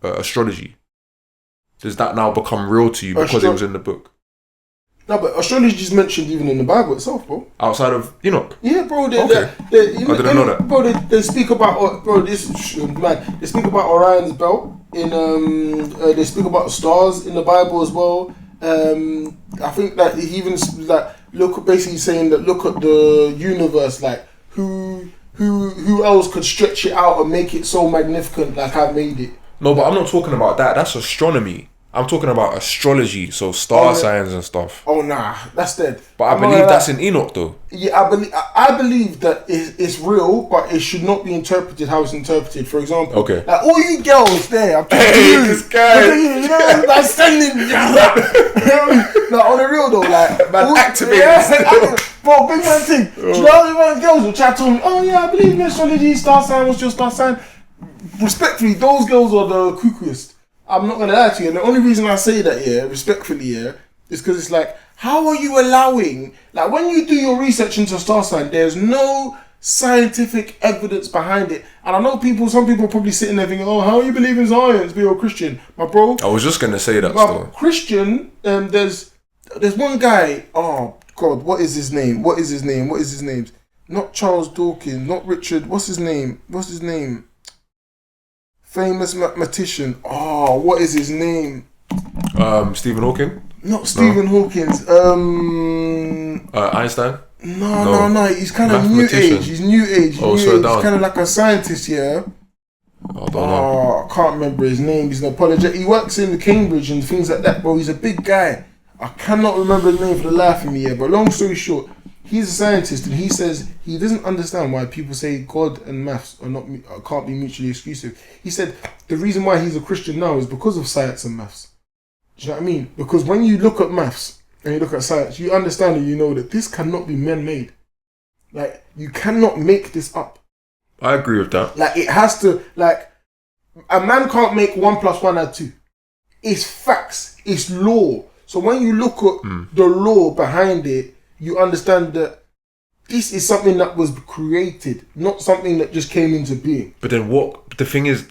astrology? Does that now become real to you because it was in the book? No, but astrology is mentioned even in the Bible itself, bro. Outside of Enoch? Yeah, bro. I didn't know that. Bro, they speak about, they speak about Orion's belt. They speak about stars in the Bible as well. I think that he even basically saying that look at the universe, like who else could stretch it out and make it so magnificent like I've made it. No, but I'm not talking about that. That's astronomy. I'm talking about astrology, so star signs and stuff. Oh nah, that's dead. But I believe that's in Enoch though. Yeah, I believe that it's real, but it should not be interpreted how it's interpreted. For example, like all you girls there, I'm talking to you. This guy, you know, like sending, like on the real though, like man, activate. Bro, big man thing. Do you know girls will chat to me? Oh yeah, I believe in astrology. Star sign was your star sign. Respectfully, those girls are the cuckooest. I'm not gonna lie to you, and the only reason I say that, respectfully, is because it's like, how are you allowing, like when you do your research into star sign, there's no scientific evidence behind it, and I know some people probably sitting there thinking, oh, how are you believing science, be a Christian, my bro? I was just gonna say that still. Christian, there's There's one guy. Oh God, what is his name? What is his name? What is his name? Not Charles Dawkins. Not Richard. What's his name? What's his name? Famous mathematician. Oh, what is his name? Stephen Hawking. Not Stephen Hawking's. Einstein. No. He's kind of new age. He's new age. Oh, He's kind of like a scientist, yeah. I don't know. I can't remember his name. He's an apologetic. He works in Cambridge and things like that, bro. He's a big guy. I cannot remember his name for the life of me, yeah. But long story short, he's a scientist, and he says he doesn't understand why people say God and maths are not can't be mutually exclusive. He said the reason why he's a Christian now is because of science and maths. Do you know what I mean? Because when you look at maths and you look at science, you understand and you know that this cannot be man-made. Like, you cannot make this up. I agree with that. Like, it has to, like, a man can't make 1 + 1 = 2. It's facts. It's law. So when you look at the law behind it, you understand that this is something that was created, not something that just came into being. But then the thing is,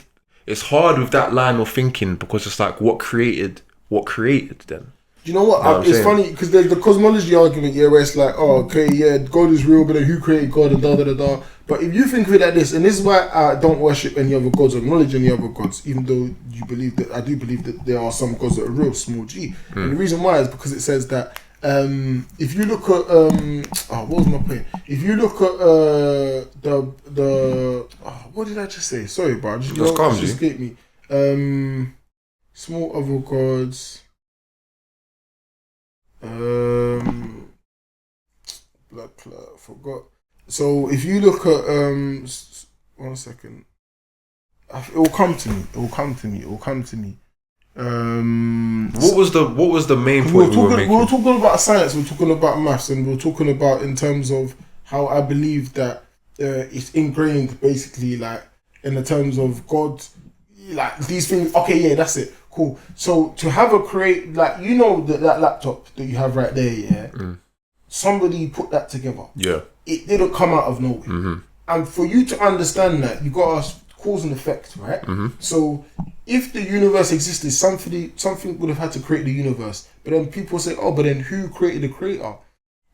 it's hard with that line of thinking because it's like, what created then? Do you know what? It's funny because there's the cosmology argument, yeah, where it's like, oh, okay, yeah, God is real, but then who created God and da da da da. But if you think of it like this, and this is why I don't worship any other gods or acknowledge any other gods, even though I do believe that there are some gods that are real, small g. And the reason why is because it says that if you look at what was my point? If you look at what did I just say? Sorry, bro, just escaped me. Small other gods. Blood clot, forgot. So if you look at 1 second, it will come to me. What was the main point we were making? We were talking about science, we were talking about maths, and we were talking about in terms of how I believe that it's ingrained basically, like in the terms of God, like these things. Okay, yeah, that's it. Cool. So to have like, you know, that laptop that you have right there, yeah, somebody put that together. Yeah. It didn't come out of nowhere. Mm-hmm. And for you to understand that, you got to cause and effect, right? Mm-hmm. So if the universe existed, something would have had to create the universe. But then people say, oh, but then who created the creator?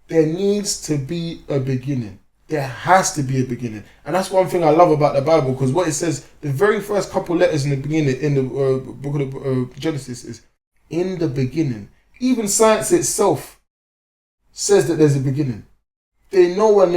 There needs to be a beginning. There has to be a beginning. And that's one thing I love about the Bible, because what it says, the very first couple letters in the beginning, in the book of Genesis, is in the beginning. Even science itself says that there's a beginning. They know when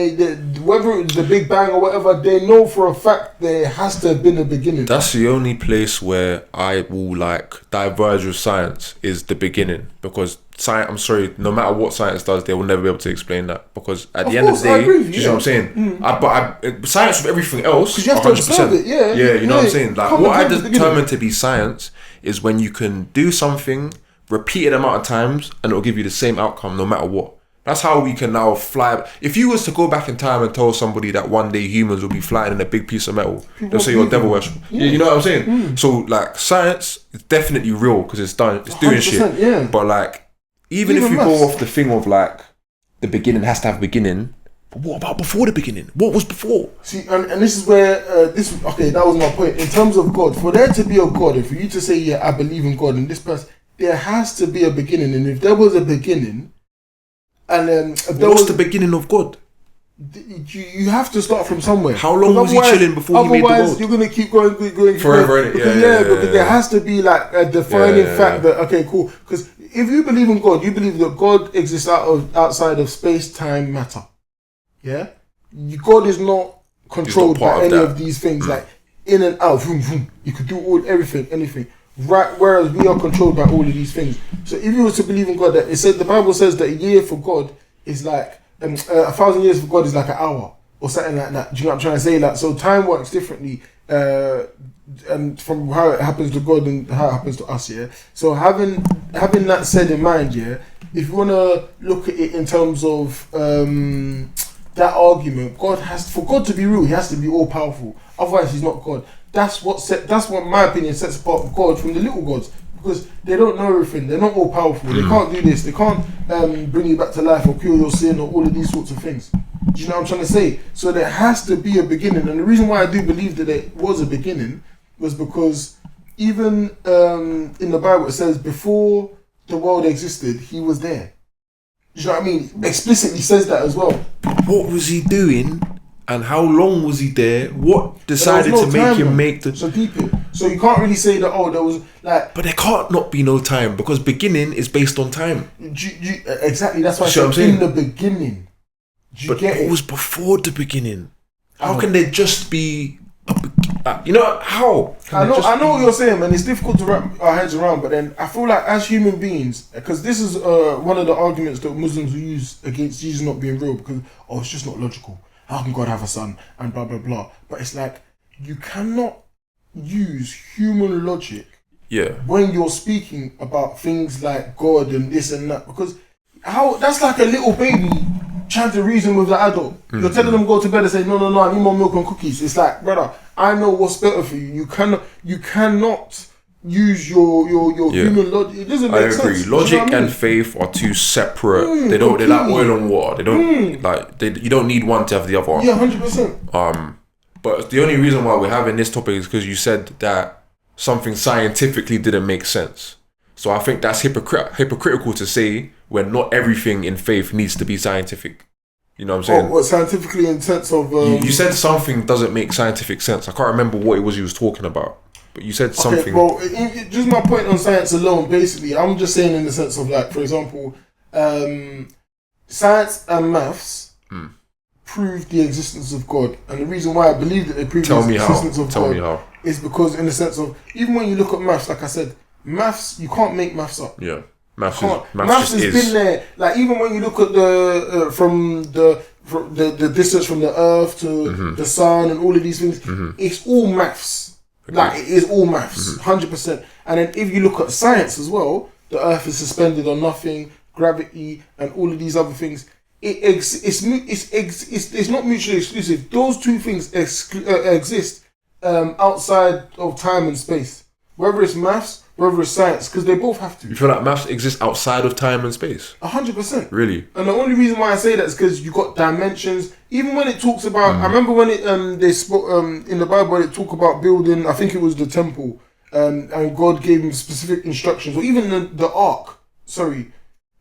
whether it's the Big Bang or whatever, they know for a fact there has to have been a beginning. That's the only place where I will like diverge with science, is the beginning, because science, I'm sorry, no matter what science does, they will never be able to explain that, because at the end of the day, you know what I'm saying? But science with everything else, you have to observe it, you know what I'm saying? Like, what I determine to be science is when you can do something repeated amount of times and it'll give you the same outcome no matter what. That's how we can now fly. If you was to go back in time and tell somebody that one day humans will be flying in a big piece of metal, they'll say you're a devil worship. Yeah. You know what I'm saying? So like, science is definitely real because it's doing shit. Yeah. But like, even if you go off the thing of like, the beginning has to have a beginning, but what about before the beginning? What was before? See, and this is where that was my point. In terms of God, for there to be a God, and for you to say, yeah, I believe in God, and this person, there has to be a beginning. And if there was a beginning, and then what's the beginning of God? You have to start from somewhere. How long was he chilling before he made the world? Otherwise, you're gonna keep going forever. Because there has to be like a defining fact that, okay, cool. Because if you believe in God, you believe that God exists outside of space, time, matter. Yeah, God is not controlled by any of these things. Like in and out, vroom, vroom. You could do everything, anything. Right, whereas we are controlled by all of these things. So if you were to believe in God, that it said, the Bible says that a year for God is like 1,000 years for God is like an hour or something like that. Do you know what I'm trying to say? Like, so time works differently, and from how it happens to God and how it happens to us. Yeah. So having that said in mind, yeah, if you want to look at it in terms of that argument, for God to be real, he has to be all powerful. Otherwise, he's not God. That's what in my opinion sets apart God from the little gods, because they don't know everything. They're not all powerful. They can't do this. They can't bring you back to life or cure your sin or all of these sorts of things. Do you know what I'm trying to say? So there has to be a beginning, and the reason why I do believe that there was a beginning was because even in the Bible it says before the world existed, he was there. Do you know what I mean? Explicitly says that as well. What was he doing? And how long was he there? What decided to make him make the... So people, so you can't really say that, there was like... But there can't not be no time, because beginning is based on time. Exactly, that's why I said in the beginning. But it was before the beginning. How can there just be... you know, how? I know what you're saying, man. It's difficult to wrap our heads around, but then I feel like as human beings, because this is one of the arguments that Muslims will use against Jesus not being real, because, it's just not logical. How can God have a son? And blah, blah, blah. But it's like, you cannot use human logic when you're speaking about things like God and this and that. Because that's like a little baby trying to reason with the adult. You're telling them go to bed and say, no, I need more milk and cookies. It's like, brother, I know what's better for you. You cannot use your human logic. It doesn't make sense. I agree. Logic and faith are two separate. They're like oil and water. They don't you don't need one to have the other one. Yeah, 100%. But the only reason why we're having this topic is because you said that something scientifically didn't make sense. So I think that's hypocritical to say when not everything in faith needs to be scientific. You know what I'm saying? What scientifically in sense of... You said something doesn't make scientific sense. I can't remember what it was you was talking about. But you said something... Well, just my point on science alone, basically, I'm just saying in the sense of, like, for example, science and maths prove the existence of God. And the reason why I believe that they prove the existence of God is because in the sense of, even when you look at maths, like I said, maths, you can't make maths up. Yeah. Maths has been there. Like, even when you look at the distance from the earth to the sun and all of these things, it's all maths. Like, it is all maths, 100%. And then if you look at science as well, the earth is suspended on nothing, gravity, and all of these other things. It's not mutually exclusive. Those two things exist outside of time and space. Whether it's maths, whether it's science, because they both have to. You feel like maths exists outside of time and space? 100%. Really? And the only reason why I say that is because you got dimensions. Even when it talks about, I remember when they spoke in the Bible, it talk about building. I think it was the temple, and God gave him specific instructions. Or even the ark. Sorry,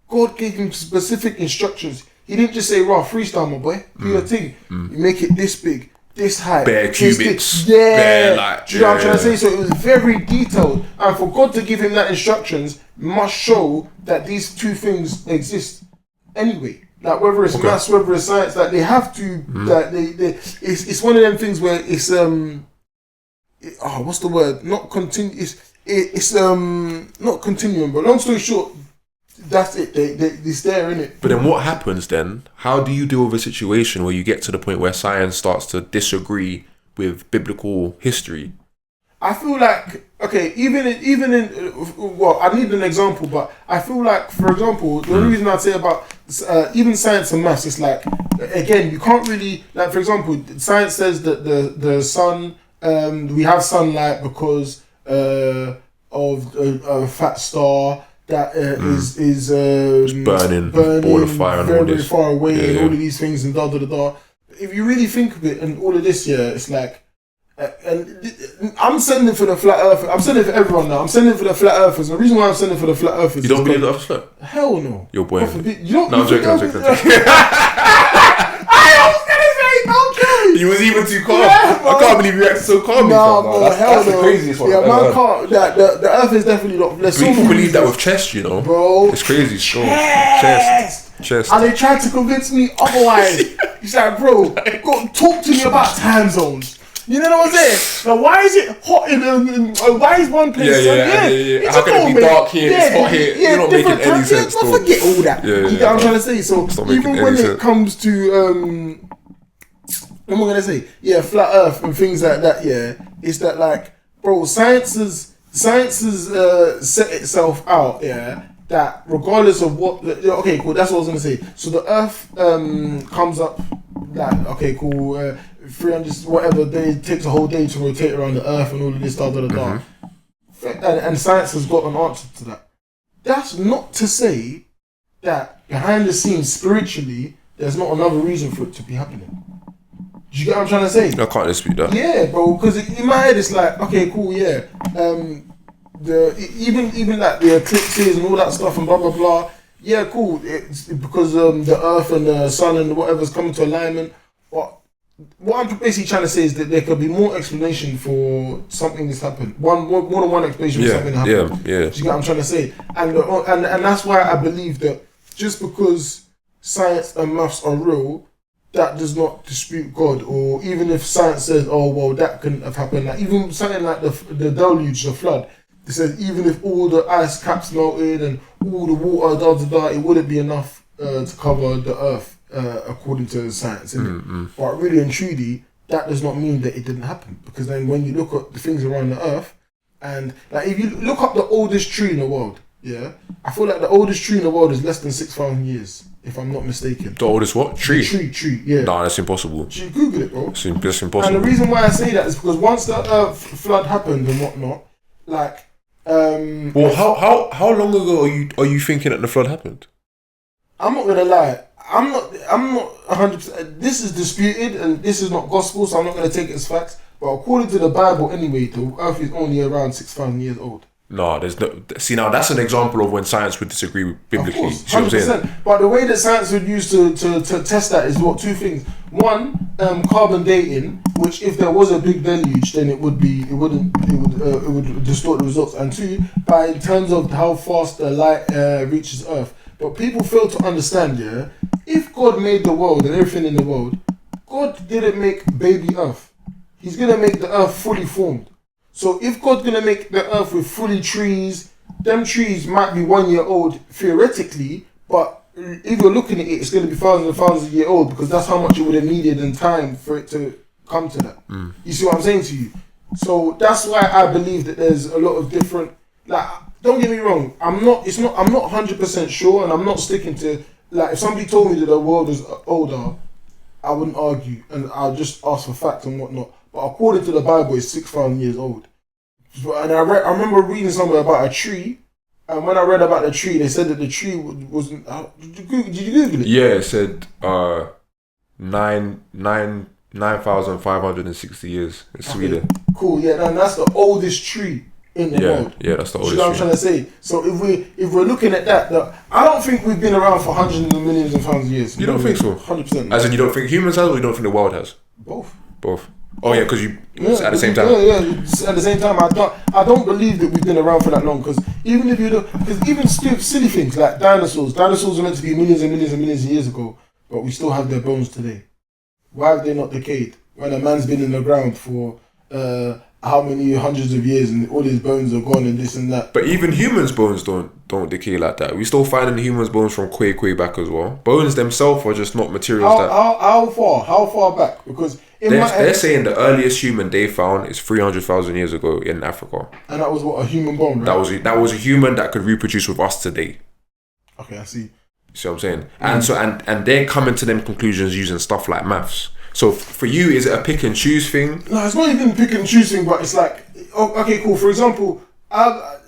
God gave him specific instructions. He didn't just say, "Raw, freestyle, my boy. Do your thing. You make it this big." This height, bare cubics, do you know what I'm trying to say? So it was very detailed, and for God to give him that instructions must show that these two things exist anyway. Like whether it's maths, whether it's science, like they have to. That it's one of them things where it's what's the word? Not continue. It's not continuum. But long story short, that's it. It's there, innit? But then what happens then? How do you deal with a situation where you get to the point where science starts to disagree with biblical history? I feel like, even in well, I need an example, but I feel like, for example, the only reason I'd say about even science and maths is like, again, you can't really, like, for example, science says that the sun, we have sunlight because of a fat star that is burning all the fire and all very this. far away and all of these things and da. If you really think of it and all of this, it's like, and I'm sending for the flat earth. I'm sending for everyone now. I'm sending for the flat earthers. The reason why I'm sending for the flat earthers. You don't believe the earth's flat? Hell no. Your boy. You don't. No, I'm joking. I was gonna say, don't kill me. You was even too calm. I can't believe you acted so calm. That's the craziest one. Yeah, man can't. The earth is definitely not. People believe that with chest, you know, bro. It's crazy. Strong chest. And they tried to convince me otherwise. He's like, bro, go talk to me about time zones. You know what I'm saying? Now, why is it hot why is one place yeah. How can it be dark here? It's hot here. You're not making any sense. Forget all that. You know what I'm trying to say? So even when it comes to what am I gonna say? Yeah, flat Earth and things like that. Yeah, it's that like, bro, science has set itself out. Yeah, that regardless of what. Okay, cool. That's what I was gonna say. So the Earth comes up. Like, okay, cool. 300 whatever day, it takes a whole day to rotate around the earth and all of this and science has got an answer to that. That's not to say that behind the scenes spiritually there's not another reason for it to be happening. Do you get what I'm trying to say? I can't dispute that. Yeah, bro, because in my head it's like, okay, cool, even like the eclipses and all that stuff and blah blah blah. yeah, cool. It's because the Earth and the Sun and whatever's coming to alignment. But what I'm basically trying to say is that there could be more explanation for something that's happened. More than one explanation for something that happened. Yeah. Do you get what I'm trying to say? And that's why I believe that just because science and maths are real, that does not dispute God. Or even if science says, oh well, that couldn't have happened. Like even something like the deluge, the flood. It says even if all the ice caps melted and all the water, it wouldn't be enough to cover the Earth, according to science. But really and truly, that does not mean that it didn't happen. Because then when you look at the things around the Earth, and like if you look up the oldest tree in the world, yeah, I feel like the oldest tree in the world is less than 6,000 years, if I'm not mistaken. The oldest what? Tree? Tree, yeah. Nah, that's impossible. You Google it, bro. That's impossible. And the reason why I say that is because once the Earth flood happened and whatnot, like. Well, how long ago are you thinking that the flood happened? I'm not gonna lie. I'm not 100%. This is disputed and this is not gospel, so I'm not gonna take it as facts. But according to the Bible, anyway, the Earth is only around 6,000 years old. No, there's no. See, now that's an example of when science would disagree with biblically. Of course, 100%. But the way that science would use to test that is what two things. One, carbon dating, which if there was a big deluge, then it would distort the results. And two, in terms of how fast the light reaches Earth. But people fail to understand, yeah, if God made the world and everything in the world, God didn't make baby Earth. He's gonna make the Earth fully formed. So if God's gonna make the Earth with fully trees, them trees might be 1 year old theoretically, but if you're looking at it, it's gonna be thousands and thousands of years old because that's how much it would have needed in time for it to come to that. You see what I'm saying to you? So that's why I believe that there's a lot of different. Like, don't get me wrong, I'm not 100% sure, and I'm not sticking to. Like, if somebody told me that the world is older, I wouldn't argue, and I'll just ask for facts and whatnot. But according to the Bible, it's 6,000 years old. And I remember reading somewhere about a tree. And when I read about the tree, they said that the tree wasn't. Did you Google it? Yeah, it said 9,560 years in Sweden. Cool, yeah, and that's the oldest tree in the world. Yeah, that's the oldest. You know what I'm trying to say? So if we're looking at that, I don't think we've been around for hundreds of millions of thousands of years. You don't think so? 100%. As in, you don't think humans has, or you don't think the world has? Both. Oh yeah, because it's at the same time. Yeah, at the same time, I don't believe that we've been around for that long. Because even if you look, because even silly things like dinosaurs are meant to be millions and millions and millions of years ago, but we still have their bones today. Why have they not decayed? When a man's been in the ground for how many hundreds of years and all his bones are gone and this and that. But even humans' bones don't decay like that. We still finding humans' bones from way back as well. Bones themselves are just not materials How far back? Because they're saying the earliest human they found is 300,000 years ago in Africa. And that was what, a human bone, right? That was a human that could reproduce with us today. Okay, I see. You see what I'm saying? And they're coming to them conclusions using stuff like maths. So for you, is it a pick and choose thing? No, it's not even a pick and choose thing, but it's like, okay, cool. For example, what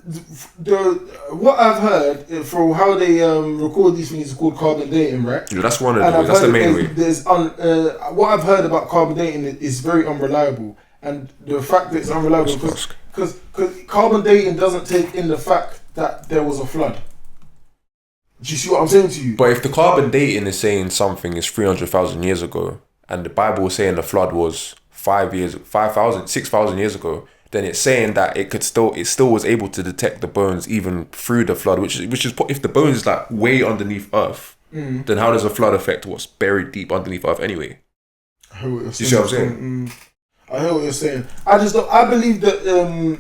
I've heard from how they record these things is called carbon dating, right? Yeah, that's one of the ways. That's the main way. What I've heard about carbon dating is very unreliable, and the fact that it's unreliable because carbon dating doesn't take in the fact that there was a flood. Do you see what I'm saying to you? But if the carbon dating is saying something is 300,000 years ago, and the Bible is saying the flood was 6,000 years ago, then it's saying that it still was able to detect the bones even through the flood, which is if the bones is like way underneath Earth, then how does a flood affect what's buried deep underneath Earth anyway? I hear what you're saying. You see what I'm saying? I hear what you're saying. I believe that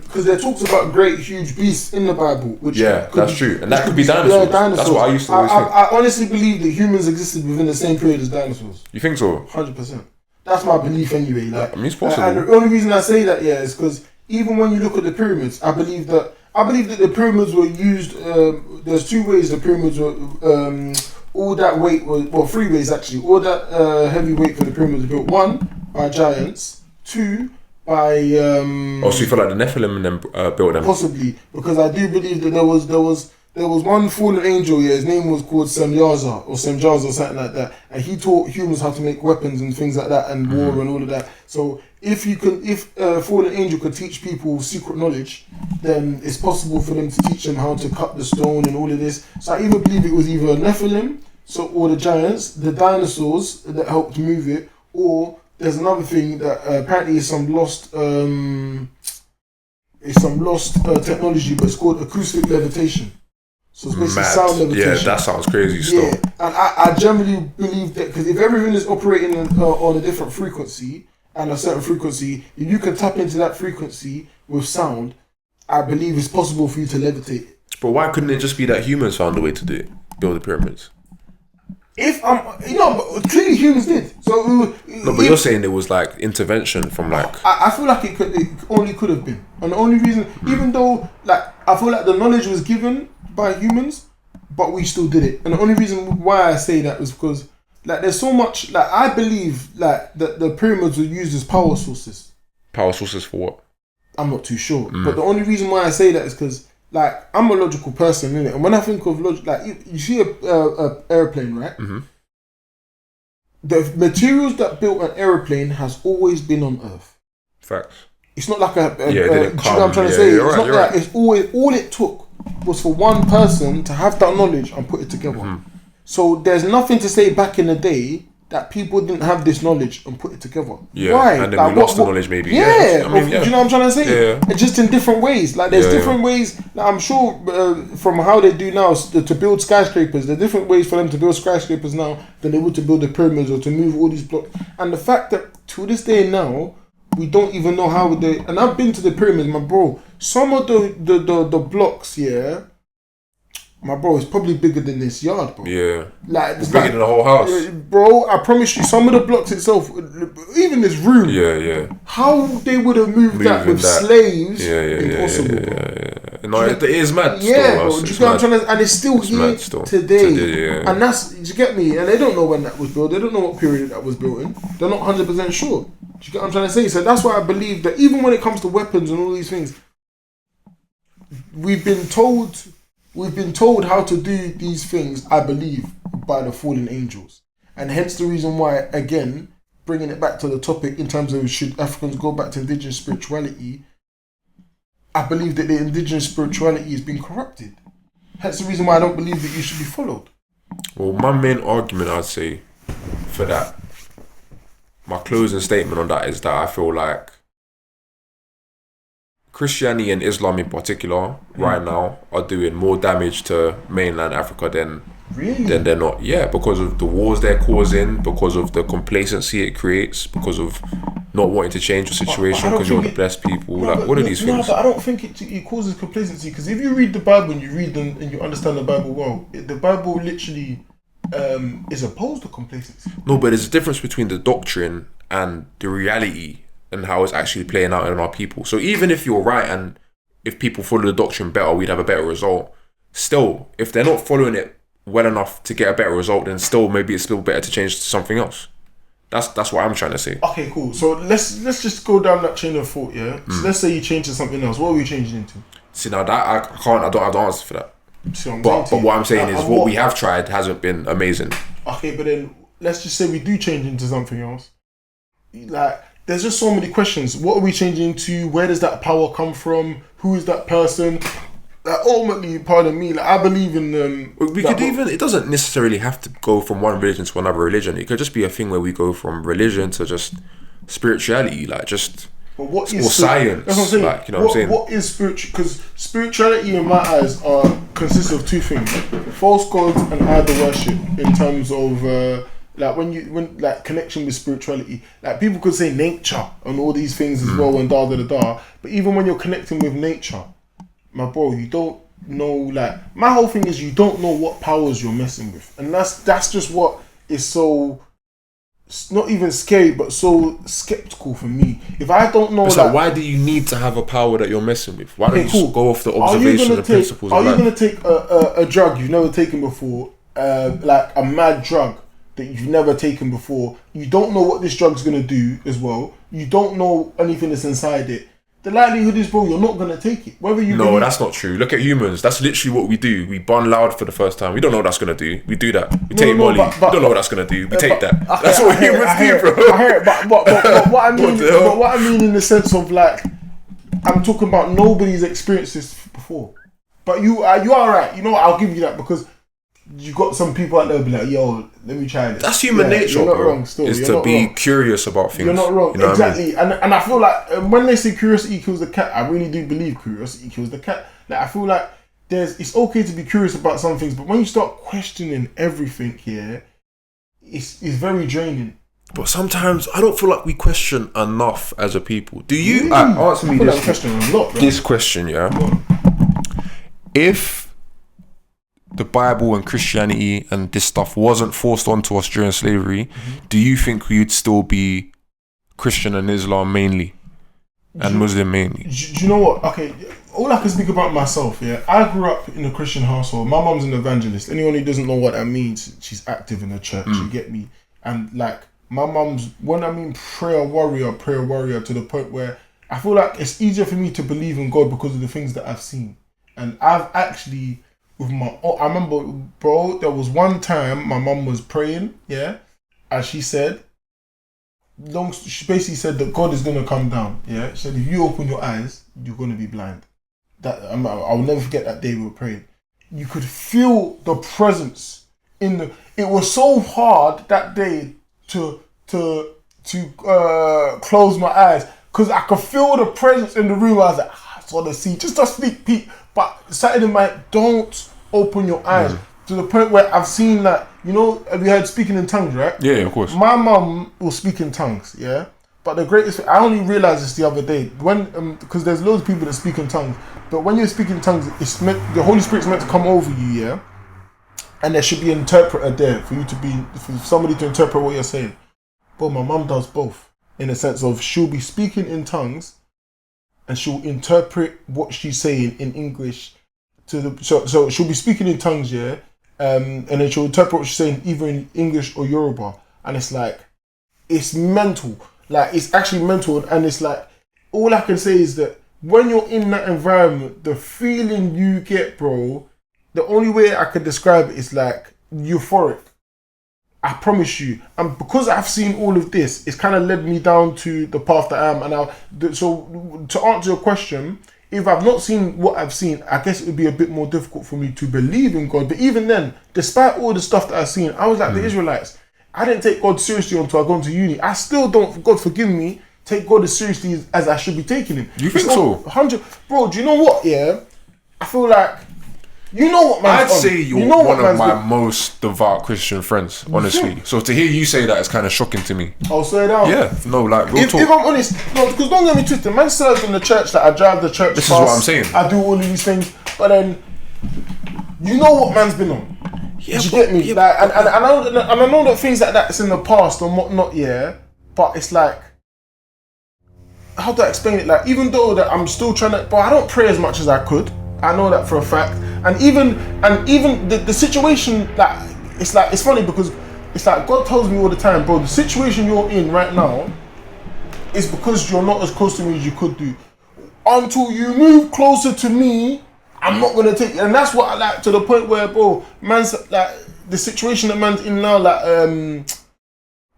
because there talks about great huge beasts in the Bible, which that's true, and that could be dinosaurs. That's what I used to always think. I honestly believe that humans existed within the same period as dinosaurs. You think so? 100%. That's my belief anyway. Like, I mean, it's possible. And the only reason I say that, is because even when you look at the pyramids, I believe that the pyramids were used. There's two ways the pyramids were. All that weight was, well, three ways actually. All that heavy weight for the pyramids were built. One, by giants. Two, by so you feel like the Nephilim and them built them? Possibly, because I do believe that there was there was one fallen angel, yeah, his name was called Semyaza or something like that, and he taught humans how to make weapons and things like that, and war and all of that. So if a fallen angel could teach people secret knowledge, then it's possible for them to teach them how to cut the stone and all of this. So I even believe it was either Nephilim, or the giants, the dinosaurs that helped move it, or there's another thing that apparently is some lost technology, but it's called acoustic levitation. So it's basically sound levitation. Yeah, that sounds crazy still. Yeah, and I generally believe that, because if everything is operating on a different frequency, and a certain frequency, if you can tap into that frequency with sound, I believe it's possible for you to levitate. But why couldn't it just be that humans found a way to do it? Build the pyramids? Clearly humans did. So but you're saying it was like intervention from like. I feel like it only could have been, and the only reason, even though I feel like the knowledge was given by humans, but we still did it, and the only reason why I say that was because there's so much I believe that the pyramids were used as power sources. Power sources for what? I'm not too sure, but the only reason why I say that is because. I'm a logical person, innit? And when I think of logic, you see a airplane, right? Mm-hmm. The materials that built an airplane has always been on Earth. Facts. It's not like you know what I'm trying to say? It's not that. It's always, all it took was for one person to have that knowledge and put it together. Mm-hmm. So there's nothing to say back in the day that people didn't have this knowledge and put it together. Yeah, why? And then we lost the knowledge maybe. Yeah, do you know what I'm trying to say? Yeah. Just in different ways. There's different ways. I'm sure from how they do now to build skyscrapers, there are different ways for them to build skyscrapers now than they would to build the pyramids or to move all these blocks. And the fact that to this day now, we don't even know how they... And I've been to the pyramids, my bro. Some of the blocks, my bro, it's probably bigger than this yard, bro. Yeah. It's bigger than the whole house. Bro, I promise you, some of the blocks itself, even this room. Yeah. How they would have moved that with slaves, impossible, bro. No, it is mad. Yeah, bro. Do you get what I'm trying to... And it's still here today. And that's... Do you get me? And they don't know when that was built. They don't know what period that was built in. They're not 100% sure. Do you get what I'm trying to say? So that's why I believe that even when it comes to weapons and all these things, we've been told how to do these things, I believe, by the fallen angels. And hence the reason why, again, bringing it back to the topic in terms of should Africans go back to indigenous spirituality, I believe that the indigenous spirituality has been corrupted. Hence the reason why I don't believe that you should be followed. Well, my main argument, I'd say, for that, my closing statement on that is that I feel like Christianity and Islam in particular, right now, are doing more damage to mainland Africa than they're not. Yeah, because of the wars they're causing, because of the complacency it creates, because of not wanting to change the situation because you're the blessed people. What are these things? No, but I don't think it causes complacency, because if you read the Bible and you read them and you understand the Bible well, the Bible literally is opposed to complacency. No, but there's a difference between the doctrine and the reality and how it's actually playing out in our people. So even if you're right and if people follow the doctrine better, we'd have a better result. Still, if they're not following it well enough to get a better result, then still maybe it's still better to change to something else. That's what I'm trying to say. Okay, cool. So let's just go down that chain of thought, yeah? So let's say you change to something else. What are we changing into? See, now that I don't answer for that. But what I'm saying is what we have tried hasn't been amazing. Okay, but then let's just say we do change into something else. There's just so many questions. What are we changing to? Where does that power come from? Who is that person? Ultimately, pardon me, I believe in it doesn't necessarily have to go from one religion to another religion. It could just be a thing where we go from religion to just spirituality, But what is or science? That's what I'm saying. You know what I'm saying? What is spiritual? Because spirituality, in my eyes, consists of two things: false gods and idol worship. In terms of when connection with spirituality, people could say nature and all these things as well, and da. But even when you're connecting with nature, my bro, you don't know. My whole thing is you don't know what powers you're messing with, and that's just what is so. It's not even scary, but so skeptical for me. If I don't know why do you need to have a power that you're messing with? Why don't you just go off the observation and principles of life? Are you going to take a drug you've never taken before, a mad drug that you've never taken before? You don't know what this drug's going to do as well. You don't know anything that's inside it. the likelihood is, bro, you're not gonna take it. Whether you No, that's not true. Look at humans. That's literally what we do. We bun loud for the first time. We don't know what that's gonna do. We do that. We take Molly. We don't know what that's gonna do. We take that. That's what humans do, bro. I hear it, but what I mean, but what I mean in the sense of like, I'm talking about nobody's experienced this before. But you are right. You know what? I'll give you that because you got some people out there be like, yo, let me try this. That's human nature, you're not bro. wrong still. Is You're to not be wrong. curious about things. You're not wrong. You know Exactly. what I mean? And I feel like when they say curiosity kills the cat, I really do believe curiosity kills the cat. Like I feel like it's okay to be curious about some things, but when you start questioning everything here, it's very draining. But sometimes I don't feel like we question enough as a people. Do you? Really? Answer me this question a lot, bro. This question, yeah. If the Bible and Christianity and this stuff wasn't forced onto us during slavery, do you think we'd still be Christian and Islam mainly, and Muslim mainly? Do you know what? Okay, all I can speak about myself, yeah. I grew up in a Christian household. My mum's an evangelist. Anyone who doesn't know what that means, she's active in the church. You get me? And like my mum's, when I mean prayer warrior to the point where I feel like it's easier for me to believe in God because of the things that I've seen. And I've actually, I remember, bro, there was one time my mum was praying, yeah, and she said, she basically said that God is going to come down, yeah. She said, if you open your eyes, you're going to be blind. I'll never forget that day we were praying. You could feel the presence it was so hard that day to close my eyes because I could feel the presence in the room. I was like, I just want to see, just a sneak peek. But something in my head, don't open your eyes. To the point where I've seen like, you know, have you heard speaking in tongues, right? Yeah, of course. My mum will speak in tongues, yeah? But the greatest thing, I only realised this the other day, when because there's loads of people that speak in tongues, but when you speak in tongues, the Holy Spirit's meant to come over you, yeah? And there should be an interpreter there for somebody to interpret what you're saying. But my mum does both, in the sense of she'll be speaking in tongues and she'll interpret what she's saying in English so she'll be speaking in tongues, yeah, and then she'll interpret what she's saying either in English or Yoruba, and it's like, it's mental, like it's actually mental, and it's like, all I can say is that when you're in that environment, the feeling you get, bro, the only way I could describe it is like euphoric. I promise you. And because I've seen all of this, it's kind of led me down to the path that I am. And so to answer your question, if I've not seen what I've seen, I guess it would be a bit more difficult for me to believe in God. But even then, despite all the stuff that I've seen, I was like the Israelites. I didn't take God seriously until I got into uni. I still don't, God forgive me, take God as seriously as I should be taking him. You think so? 100. Bro, do you know what, yeah? I feel like, you know what man's I'd on. say you're one of my most devout Christian friends, honestly. So to hear you say that is kind of shocking to me. I'll say it out. Yeah, no, like real talk. If I'm honest, no, because don't get me twisted, man serves in the church, like I drive the church This past, is what I'm saying. I do all of these things, but then you know what man's been on. Yeah, you get me? yeah, like, and I know that things like that's in the past and whatnot, yeah. But it's like, how do I explain it? Like, even though that I'm still trying to, but I don't pray as much as I could. I know that for a fact. And even the situation, like it's funny because it's like God tells me all the time, bro, the situation you're in right now is because you're not as close to me as you could do. Until you move closer to me, I'm not gonna take it. And that's what I like, to the point where, bro, man's like the situation that man's in now, like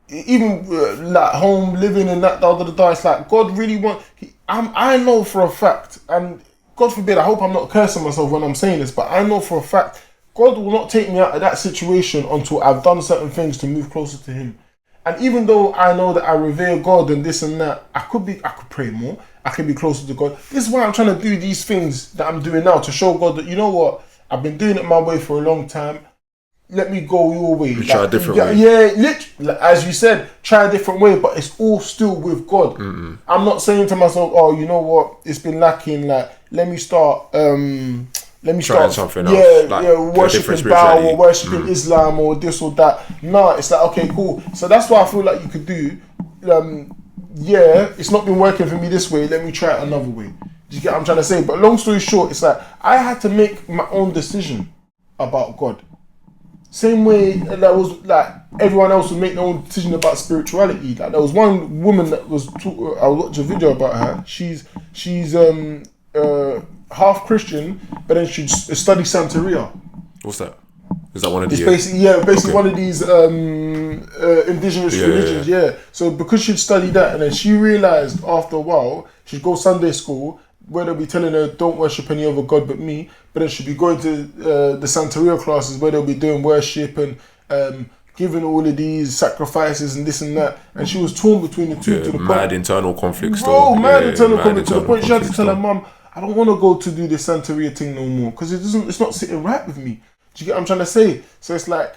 even like home living and that, it's like God really I know for a fact, and God forbid, I hope I'm not cursing myself when I'm saying this, but I know for a fact God will not take me out of that situation until I've done certain things to move closer to Him. And even though I know that I revere God and this and that, I could pray more. I can be closer to God. This is why I'm trying to do these things that I'm doing now, to show God that, you know what, I've been doing it my way for a long time. Let me go your way. Try a different way. Yeah, literally, as you said, try a different way, but it's all still with God. Mm-mm. I'm not saying to myself, oh, you know what, it's been lacking, like, let me start something else. Yeah, worshiping Baal or worshiping Islam or this or that. No, it's like, okay, cool. So that's what I feel like you could do. It's not been working for me this way, let me try it another way. Do you get what I'm trying to say? But long story short, it's like, I had to make my own decision about God. Same way that was like everyone else would make their own decision about spirituality. Like there was one woman that was I watched a video about her. She's half Christian, but then she studies Santeria. What's that? Is that one of the? It's basically one of these indigenous religions. Yeah. So because she'd studied that, and then she realized after a while she'd go Sunday school where they'll be telling her don't worship any other god but me, but then she'd be going to the Santeria classes where they'll be doing worship and giving all of these sacrifices and this and that, and she was torn between the two to the mad internal conflicts. Internal conflict to the point she had to tell her mum, I don't want to go to do the Santeria thing no more because it's not sitting right with me. Do you get what I'm trying to say? So it's like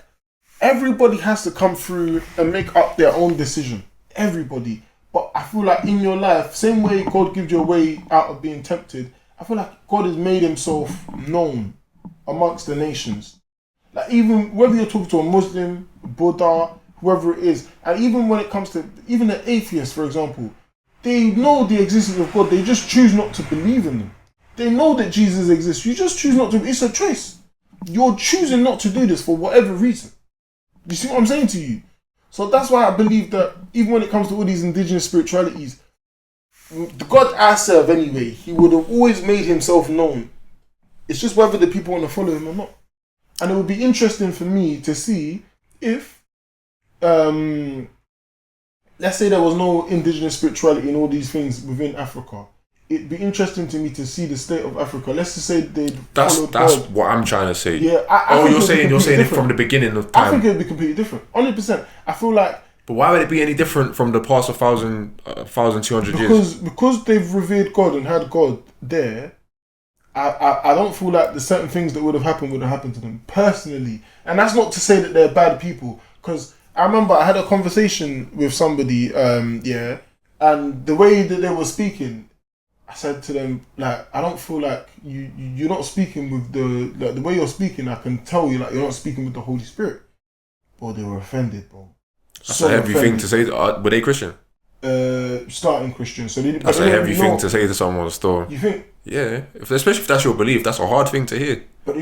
everybody has to come through and make up their own decision. Everybody. But I feel like in your life, same way God gives you a way out of being tempted, I feel like God has made himself known amongst the nations. Like even whether you're talking to a Muslim, Buddha, whoever it is, and even when it comes to even the atheists, for example, they know the existence of God, they just choose not to believe in them. They know that Jesus exists, you just choose not to. It's a choice. You're choosing not to do this for whatever reason. You see what I'm saying to you? So that's why I believe that even when it comes to all these indigenous spiritualities, the God I serve anyway, he would have always made himself known. It's just whether the people want to follow him or not. And it would be interesting for me to see if, let's say there was no indigenous spirituality and all these things within Africa. It'd be interesting to me to see the state of Africa. Let's just say that's God. What I'm trying to say. Yeah. You're saying it from the beginning of time. I think it'd be completely different. 100%. I feel like. But why would it be any different from the past 1,200 years? Because they've revered God and had God there. I don't feel like the certain things that would have happened to them personally. And that's not to say that they're bad people. Because I remember I had a conversation with somebody, and the way that they were speaking, I said to them, like, I don't feel like you're not speaking with the way you're speaking. I can tell you, like, you're not speaking with the Holy Spirit. Bro, they were offended, bro. That's a heavy thing to say. Were they Christian? Starting Christian. So that's a heavy thing to say to someone still. You think? Yeah, especially if that's your belief, that's a hard thing to hear. But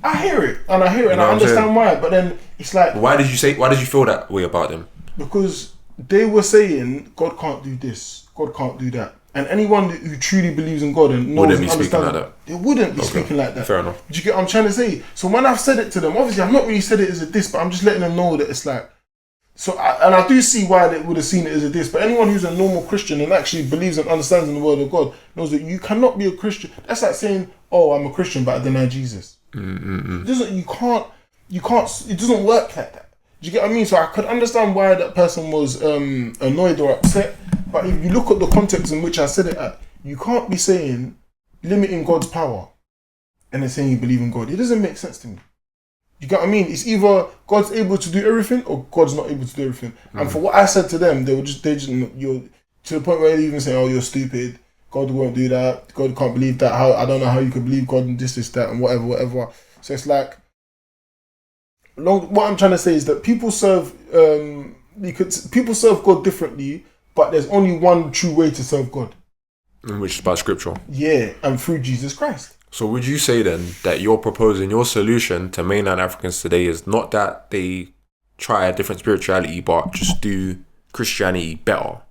I hear it, and I understand why. But then it's like, why did you feel that way about them? Because they were saying God can't do this, God can't do that. And anyone who truly believes in God and knows and understands, they wouldn't be speaking like that. Fair enough. Do you get what I'm trying to say? So when I've said it to them, obviously I've not really said it as a diss, but I'm just letting them know that it's like. So I do see why they would have seen it as a diss. But anyone who's a normal Christian and actually believes and understands in the word of God knows that you cannot be a Christian. That's like saying, "Oh, I'm a Christian, but I deny Jesus." It doesn't. You can't. It doesn't work like that. Do you get what I mean? So I could understand why that person was annoyed or upset. But if you look at the context in which I said it at, you can't be saying limiting God's power and then saying you believe in God. It doesn't make sense to me. You get what I mean? It's either God's able to do everything or God's not able to do everything. And for what I said to them, you're to the point where they even say, "Oh, you're stupid. God won't do that. God can't believe that. I don't know how you could believe God and this, that, and whatever." So it's like, what I'm trying to say is that people serve God differently, but there's only one true way to serve God, which is by scripture. Yeah, and through Jesus Christ. So would you say then that you're proposing your solution to mainland Africans today is not that they try a different spirituality, but just do Christianity better?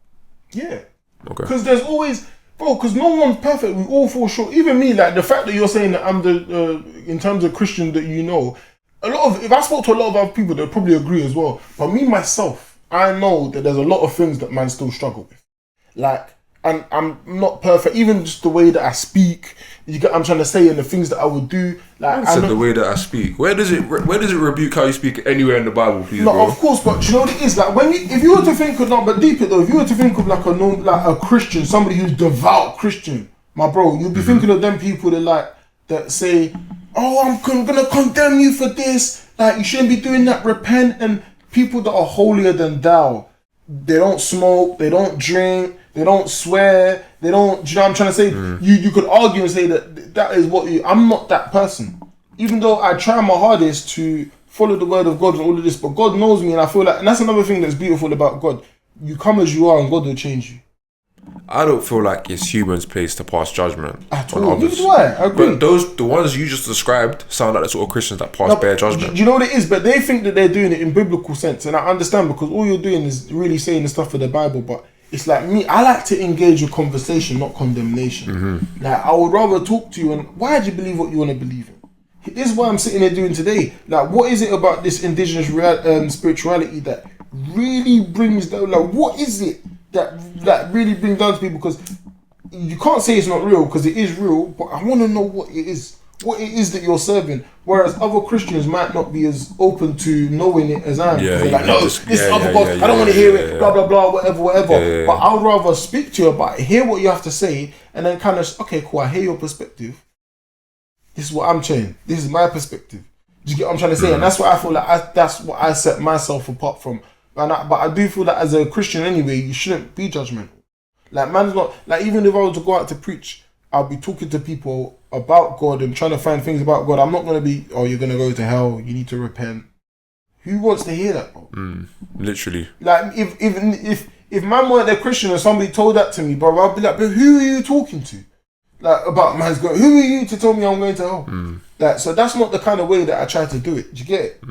Yeah. Okay. Because there's always, because no one's perfect. We all fall short. Even me, like the fact that you're saying that I'm in terms of Christian that if I spoke to a lot of other people, they'd probably agree as well. But me, myself, I know that there's a lot of things that man still struggle with. Like, and I'm not perfect, even just the way that I speak. You get what I'm trying to say, and the things that I would do. Like, I said the way that I speak. Where does it rebuke how you speak anywhere in the Bible, please? No, bro? Of course, but you know what it is. Like if you were to think of if you were to think of like a Christian, somebody who's devout Christian, my bro, you'd be thinking of them people that say, "Oh, I'm gonna condemn you for this. Like you shouldn't be doing that. Repent." And people that are holier than thou, they don't smoke, they don't drink. They don't swear. They don't. Do you know what I'm trying to say? You could argue and say that is what I'm not that person. Even though I try my hardest to follow the word of God and all of this, but God knows me, and I feel like, and that's another thing that's beautiful about God. You come as you are, and God will change you. I don't feel like it's humans' place to pass judgment At on all. others. Neither do I agree. But the ones you just described sound like the sort of Christians that pass bare judgment. Do you know what it is? But they think that they're doing it in biblical sense, and I understand, because all you're doing is really saying the stuff of the Bible. But it's like me, I like to engage with conversation, not condemnation. Mm-hmm. Like, I would rather talk to you, and why do you believe what you want to believe in? This is what I'm sitting there doing today. Like, what is it about this indigenous spirituality that really brings down? Like, what is it that really brings down to people? Because you can't say it's not real, because it is real, but I want to know what it is that you're serving. Whereas other Christians might not be as open to knowing it as I am. Yeah, They're like, no, this is other God, I don't want to hear it, blah, blah, blah, whatever. Yeah. But I would rather speak to you about it, hear what you have to say, and then kind of, okay, cool, I hear your perspective. This is what I'm saying. This is my perspective. Do you get what I'm trying to say? And that's what I feel like, that's what I set myself apart from. But I do feel that as a Christian anyway, you shouldn't be judgmental. Like, man's not, like, even if I were to go out to preach, I'll be talking to people about God and trying to find things about God. I'm not going to be, oh, you're going to go to hell, you need to repent. Who wants to hear that, bro? Literally. Like, if man weren't a Christian and somebody told that to me, bro, I'll be like, but who are you talking to? Like, about man's God. Who are you to tell me I'm going to hell? Like, so that's not the kind of way that I try to do it. Do you get it?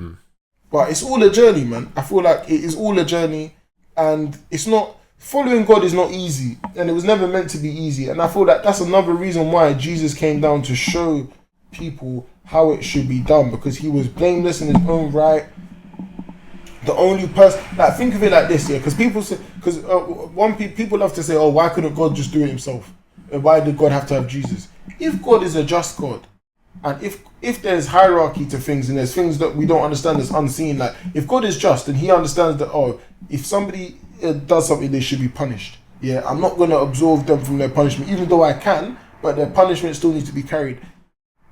But it's all a journey, man. I feel like it is all a journey, and it's not, following God is not easy, and it was never meant to be easy. And I feel like that's another reason why Jesus came down to show people how it should be done, because he was blameless in his own right. The only person, like, think of it like this, yeah, because people say, because people love to say, oh, why couldn't God just do it himself? Why did God have to have Jesus? If God is a just God, and if there's hierarchy to things, and there's things that we don't understand that's unseen, like, if God is just and he understands that, oh, if somebody does something, they should be punished. Yeah, I'm not going to absolve them from their punishment, even though I can, but their punishment still needs to be carried.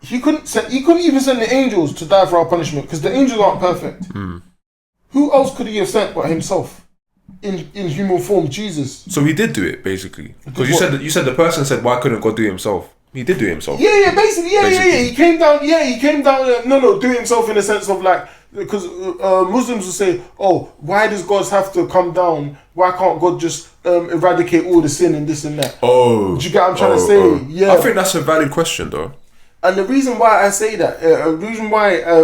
He couldn't even send the angels to die for our punishment, because the angels aren't perfect. Who else could he have sent but himself? In human form, Jesus. So he did do it, basically. Because you said the person said, why couldn't God do it himself? He did do it himself. Yeah, basically. He came down. No, do it himself in the sense of, like, because Muslims will say, oh, why does God have to come down? Why can't God just eradicate all the sin and this and that? Oh. Do you get what I'm trying to say? Yeah. I think that's a valid question, though. And the reason why I say that,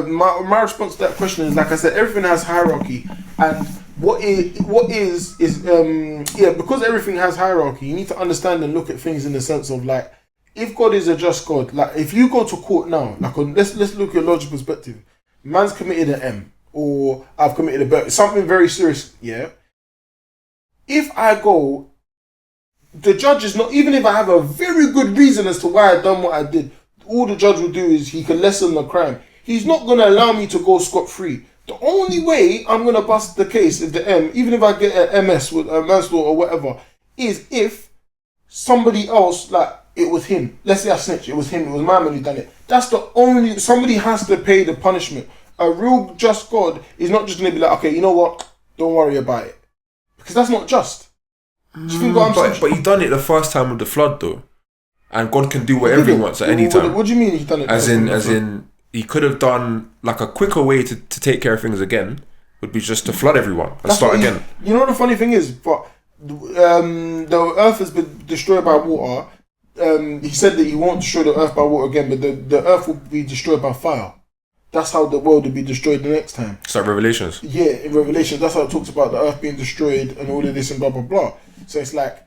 my response to that question is, like I said, everything has hierarchy, and because everything has hierarchy, you need to understand and look at things in the sense of, like, if God is a just God, like, if you go to court now, like, let's look at a logical perspective. Man's committed an M, or I've committed a B, something very serious, yeah? If I go, the judge is not, even if I have a very good reason as to why I done what I did, all the judge will do is he can lessen the crime. He's not going to allow me to go scot-free. The only way I'm going to bust the case, if the M, even if I get an MS with a manslaughter or whatever, is if somebody else, like, it was him. Let's say I snitched, it was him, it was my man who done it. That's the only, somebody has to pay the punishment. A real just God is not just going to be like, okay, you know what, don't worry about it. Because that's not just. Do you think what I'm saying? But he done it the first time with the flood, though. And God can do whatever he wants at any time. What do you mean he done it? As in, he could have done, like, a quicker way to take care of things again would be just to flood everyone and start again. You know what the funny thing is? But the earth has been destroyed by water. He said that he won't destroy the earth by water again, but the earth will be destroyed by fire. That's how the world will be destroyed the next time. It's like Revelations. Yeah, in Revelations, that's how it talks about the earth being destroyed and all of this and blah, blah, blah. So it's like,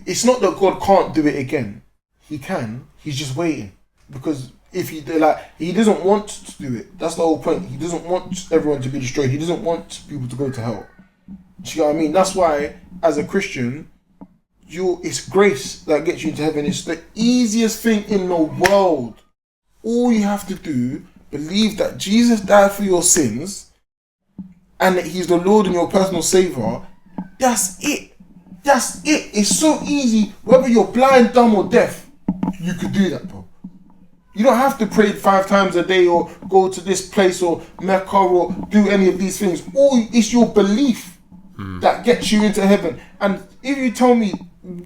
it's not that God can't do it again. He can. He's just waiting. Because if he doesn't want to do it. That's the whole point. He doesn't want everyone to be destroyed. He doesn't want people to go to hell. Do you know what I mean? That's why, as a Christian, it's grace that gets you into heaven. It's the easiest thing in the world. All you have to do, believe that Jesus died for your sins and that he's the Lord and your personal Savior. That's it. That's it. It's so easy. Whether you're blind, dumb or deaf, you could do that, bro. You don't have to pray 5 times a day or go to this place or Mecca or do any of these things. It's your belief that gets you into heaven. And if you tell me,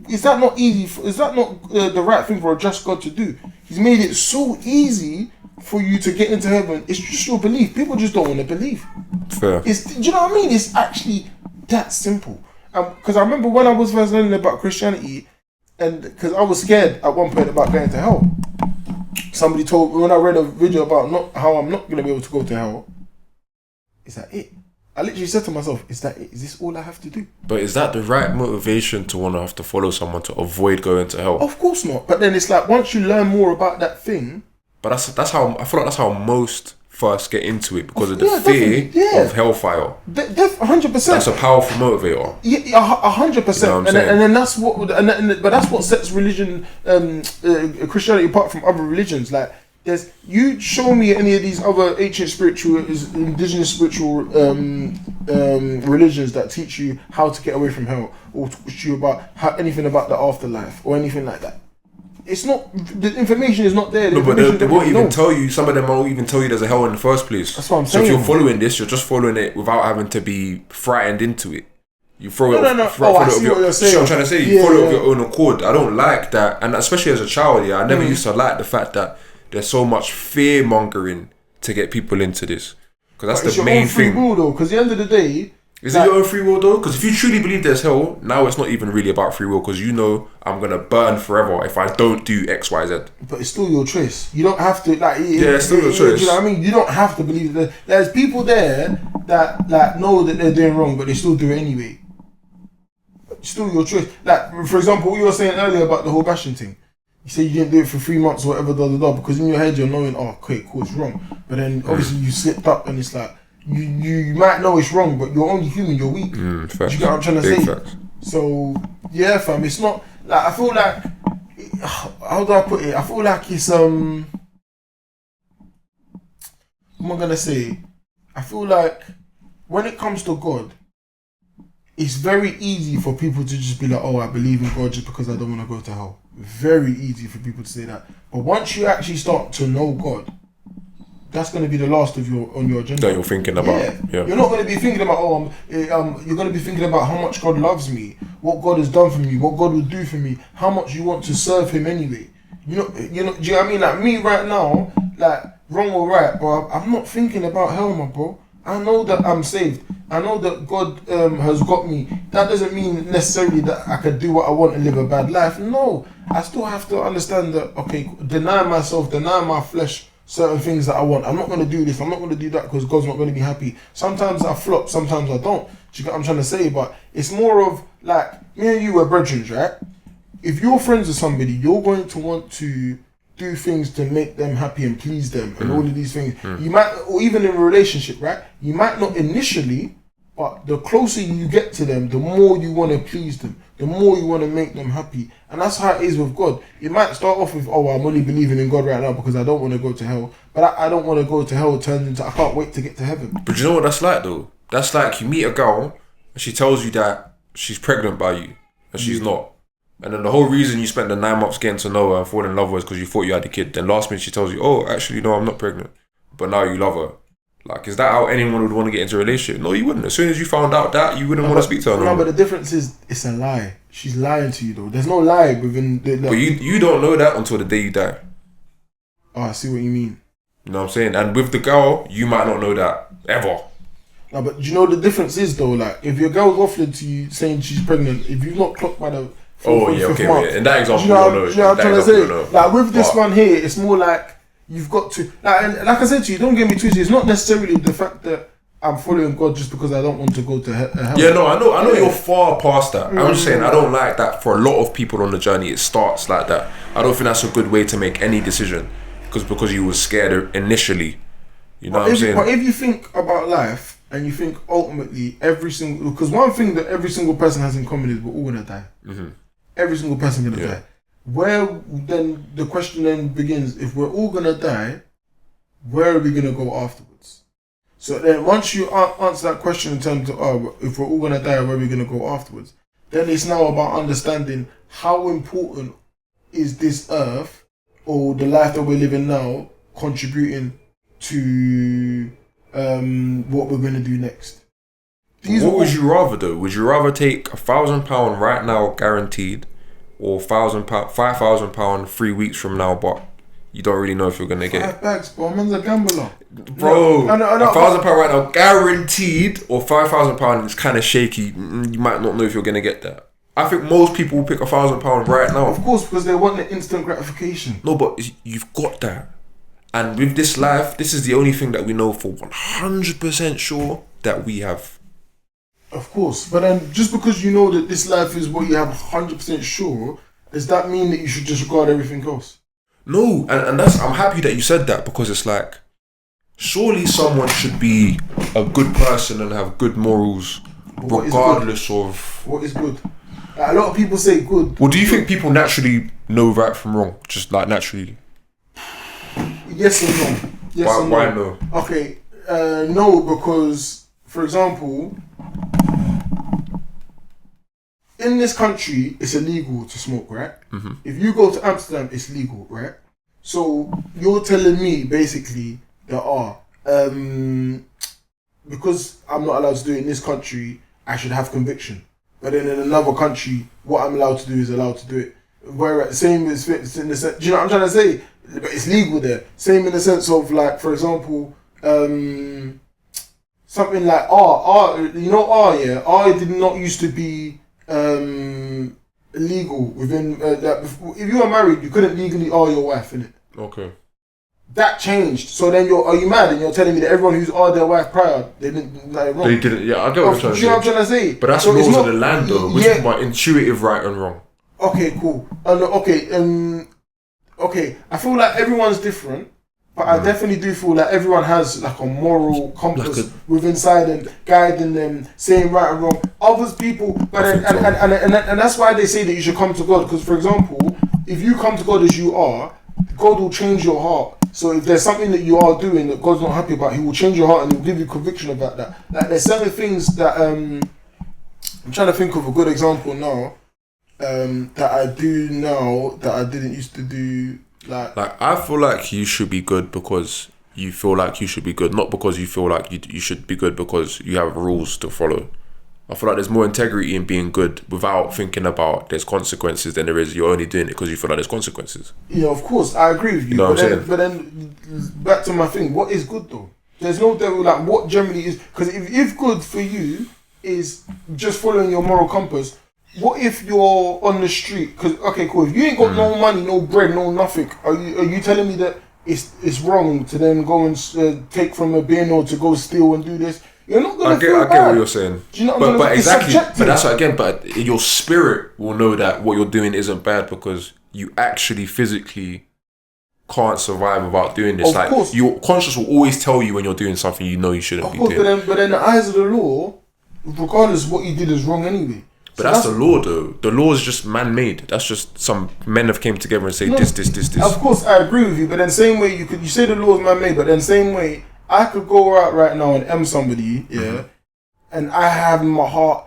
is that not easy? Is that not the right thing for a just God to do? He's made it so easy for you to get into heaven. It's just your belief. People just don't want to believe. Fair. Do you know what I mean? It's actually that simple. because I remember when I was first learning about Christianity, and because I was scared at one point about going to hell. Somebody told me when I read a video about how I'm not going to be able to go to hell. Is that it? I literally said to myself, is that it? Is this all I have to do? But is that the right motivation to want to have to follow someone to avoid going to hell? Of course not. But then it's like once you learn more about that thing. But that's how I feel like that's how most first get into it, because of the fear of hellfire. 100%. That's a powerful motivator. Yeah, 100%. You know and then that's what, but that's what sets religion, Christianity apart from other religions. Like, you show me any of these other ancient spiritual, indigenous spiritual religions that teach you how to get away from hell, or teach you about anything about the afterlife or anything like that. It's not, the information is not there. No, but they won't even tell you. Some of them won't even tell you there's a hell in the first place. That's what I'm saying. So if you're following this, you're just following it without having to be frightened into it. You throw it. No. I see what you're saying. I'm trying to say, you follow it of your own accord. I don't like that, and especially as a child, I never used to like the fact that there's so much fear mongering to get people into this, because that's the main thing. It's your own free will, though. Because at the end of the day, is it your own free will though? Because if you truly believe there's hell, now it's not even really about free will, because you know I'm gonna burn forever if I don't do X, Y, Z. But it's still your choice. You don't have to it's still your choice. You know what I mean? You don't have to believe that. There's people there that know that they're doing wrong, but they still do it anyway. It's still your choice. Like, for example, what you were saying earlier about the whole bashing thing. You say you didn't do it for 3 months or whatever, because in your head you're knowing, oh, okay, cool, it's wrong. But then obviously you slipped up, and it's like, you might know it's wrong, but you're only human, you're weak. Do you get what I'm trying to say? Facts. So, yeah, fam, it's not, like, I feel like, how do I put it? I feel like it's, what am I going to say? I feel like when it comes to God, it's very easy for people to just be like, oh, I believe in God just because I don't want to go to hell. Very easy for people to say that. But once you actually start to know God, that's going to be the last of on your agenda. That you're thinking about. Yeah. You're not going to be thinking about, you're going to be thinking about how much God loves me, what God has done for me, what God will do for me, how much you want to serve Him anyway. You know, do you know what I mean? Like me right now, like wrong or right, but I'm not thinking about hell, my bro. I know that I'm saved. I know that God has got me. That doesn't mean necessarily that I could do what I want and live a bad life. No, I still have to understand that, okay, deny myself, deny my flesh certain things that I want. I'm not going to do this, I'm not going to do that because God's not going to be happy. Sometimes I flop, sometimes I don't. Do you get what I'm trying to say? But it's more of like, me and you were brethren, right? If you're friends with somebody, you're going to want to do things to make them happy and please them and all of these things. You might, or even in a relationship, right? You might not initially, but the closer you get to them, the more you want to please them, the more you want to make them happy. And that's how it is with God. It might start off with, oh, I'm only believing in God right now because I don't want to go to hell. But I don't want to go to hell turns into, I can't wait to get to heaven. But you know what that's like though? That's like you meet a girl and she tells you that she's pregnant by you and she's not. And then the whole reason you spent the 9 months getting to know her and falling in love with her is because you thought you had a kid. Then last minute she tells you, oh, actually, no, I'm not pregnant. But now you love her. Like, is that how anyone would want to get into a relationship? No, you wouldn't. As soon as you found out that, you wouldn't want to speak to her. No, but the difference is, it's a lie. She's lying to you, though. There's no lie within the... But you don't know that until the day you die. Oh, I see what you mean. You know what I'm saying? And with the girl, you might not know that, ever. No, but you know the difference is, though, like, if your girl's offering to you saying she's pregnant, if you've not clocked by the... Okay. In that example, you know what I'm trying to say? Like, with this one here, it's more like... You've got to, like I said to you, don't get me twisted. It's not necessarily the fact that I'm following God just because I don't want to go to hell. Yeah, no, I know you're far past that. I'm just saying, I don't like that for a lot of people on the journey. It starts like that. I don't think that's a good way to make any decision because you were scared initially. You know what I'm saying? But if you think about life and you think ultimately because one thing that every single person has in common is we're all gonna die. Mm-hmm. Every single person gonna die. Where then the question then begins, if we're all gonna die, where are we gonna go afterwards? So then once you answer that question in terms of, if we're all gonna die, where are we gonna go afterwards? Then it's now about understanding how important is this earth or the life that we're living now contributing to what we're gonna do next. What would you rather do? Would you rather take £1,000 right now guaranteed, or £5,000 3 weeks from now, but you don't really know if you're gonna get it. 5 bags, bro. Man's a gambler. Bro, I know, £1,000 right now, guaranteed, or £5,000 is kind of shaky. You might not know if you're gonna get that. I think most people will pick £1,000 right now. Of course, because they want the instant gratification. No, but you've got that. And with this life, this is the only thing that we know for 100% sure that we have. Of course, but then just because you know that this life is what you have 100% sure, does that mean that you should disregard everything else? No, and that's, I'm happy that you said that, because it's like, surely someone should be a good person and have good morals, regardless of... What is good? A lot of people say good. Well, do you think people naturally know right from wrong? Just like naturally? Yes and no. Yes and no. Why no? Okay, no, because, for example, in this country, it's illegal to smoke, right? Mm-hmm. If you go to Amsterdam, it's legal, right? So you're telling me basically that because I'm not allowed to do it in this country, I should have conviction. But then in another country, what I'm allowed to do is allowed to do it. Where the same is in the sense, do you know what I'm trying to say? But it's legal there. Same in the sense of, like, for example, something like R. You know R, yeah? R did not used to be illegal within if you were married, you couldn't legally R your wife, innit? Okay. That changed. So then are you mad? And you're telling me that everyone who's R their wife prior, they didn't, like, wrong? They didn't. Yeah, I get what you're trying to say. Do you know what I'm trying to say? But that's so laws of the land, though. We're talking about intuitive right and wrong. Okay, cool. Okay. I feel like everyone's different, but I definitely do feel like everyone has like a moral compass within inside and guiding them, saying right and wrong. Others people, but and that's why they say that you should come to God. Because, for example, if you come to God as you are, God will change your heart. So if there's something that you are doing that God's not happy about, He will change your heart and He'll give you conviction about that. Like, there's certain things that I'm trying to think of a good example now. That I do now that I didn't used to do. Like I feel like you should be good because you feel like you should be good, not because you feel like you should be good because you have rules to follow. I feel like there's more integrity in being good without thinking about there's consequences than there is you're only doing it because you feel like there's consequences. Yeah, of course, I agree with you. Know but then back to my thing, what is good though? There's no devil, like, what generally is, because if good for you is just following your moral compass, what if you're on the street? Because, okay, cool, if you ain't got no money, no bread, no nothing, are you telling me that it's wrong to then go and take from a bin or to go steal and do this? You're not gonna feel bad. I get what you're saying. Do you know what I'm but exactly. But that's what, again. But your spirit will know that what you're doing isn't bad because you actually physically can't survive without doing this. Of course. Your conscience will always tell you when you're doing something you know you shouldn't be doing. But in the eyes of the law, regardless of what you did is wrong anyway. But that's the law, though. The law is just man-made. That's just some men have came together and say this. Of course, I agree with you. But then same way you say the law is man-made. But then same way I could go out right now and M somebody, and I have in my heart,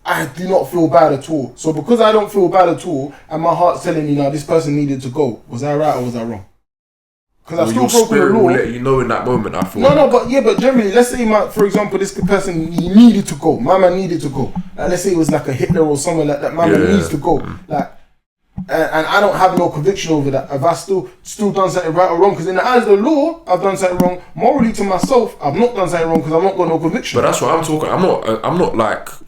I do not feel bad at all. So because I don't feel bad at all, and my heart's telling me now this person needed to go, was I right or was I wrong? Because I still broken the law. Will let you know in that moment. I feel. But generally, let's say for example, this person, he needed to go. My man needed to go. Like, let's say it was like a Hitler or someone like that. My man needs to go. Like, and I don't have no conviction over that. Have I still done something right or wrong? Because in the eyes of the law, I've done something wrong. Morally to myself, I've not done something wrong because I've not got no conviction. But that's what I'm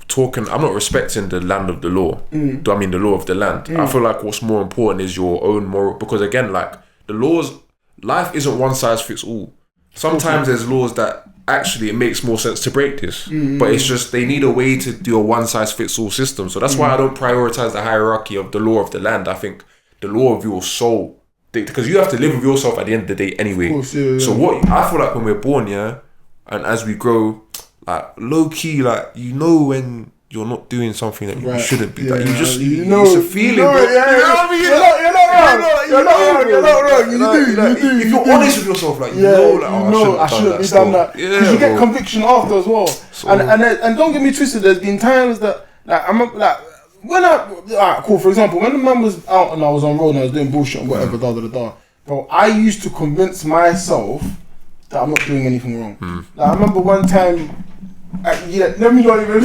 talking. I'm not respecting the land of the law. Do I mean the law of the land? I feel like what's more important is your own moral. Because again, like the laws. Life isn't one size fits all. Sometimes there's laws that actually it makes more sense to break this. But it's just they need a way to do a one size fits all system. So that's why I don't prioritize the hierarchy of the law of the land. I think the law of your soul, because you have to live with yourself at the end of the day anyway. Course, yeah. So what I feel like when we're born, and as we grow, like low key, like you know when you're not doing something that you shouldn't be. Like, it's a feeling, bro. You're not wrong. You do. If you're honest with yourself, like I shouldn't have done that. Because you get conviction after as well. So, and don't get me twisted. There's been times that cool. For example, when the man was out and I was on road and I was doing bullshit and whatever, bro, I used to convince myself that I'm not doing anything wrong. Like, I remember one time. Let me not even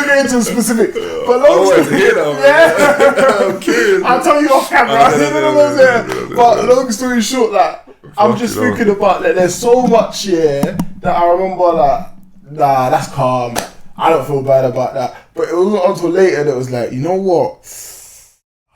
get into specific. But I wanted to hear that, man. I'm curious. I'll tell you off camera. But long story short, like, I'm just thinking about that. There's so much here that I remember, like, nah, that's calm. I don't feel bad about that. But it wasn't until later that it was like, you know what?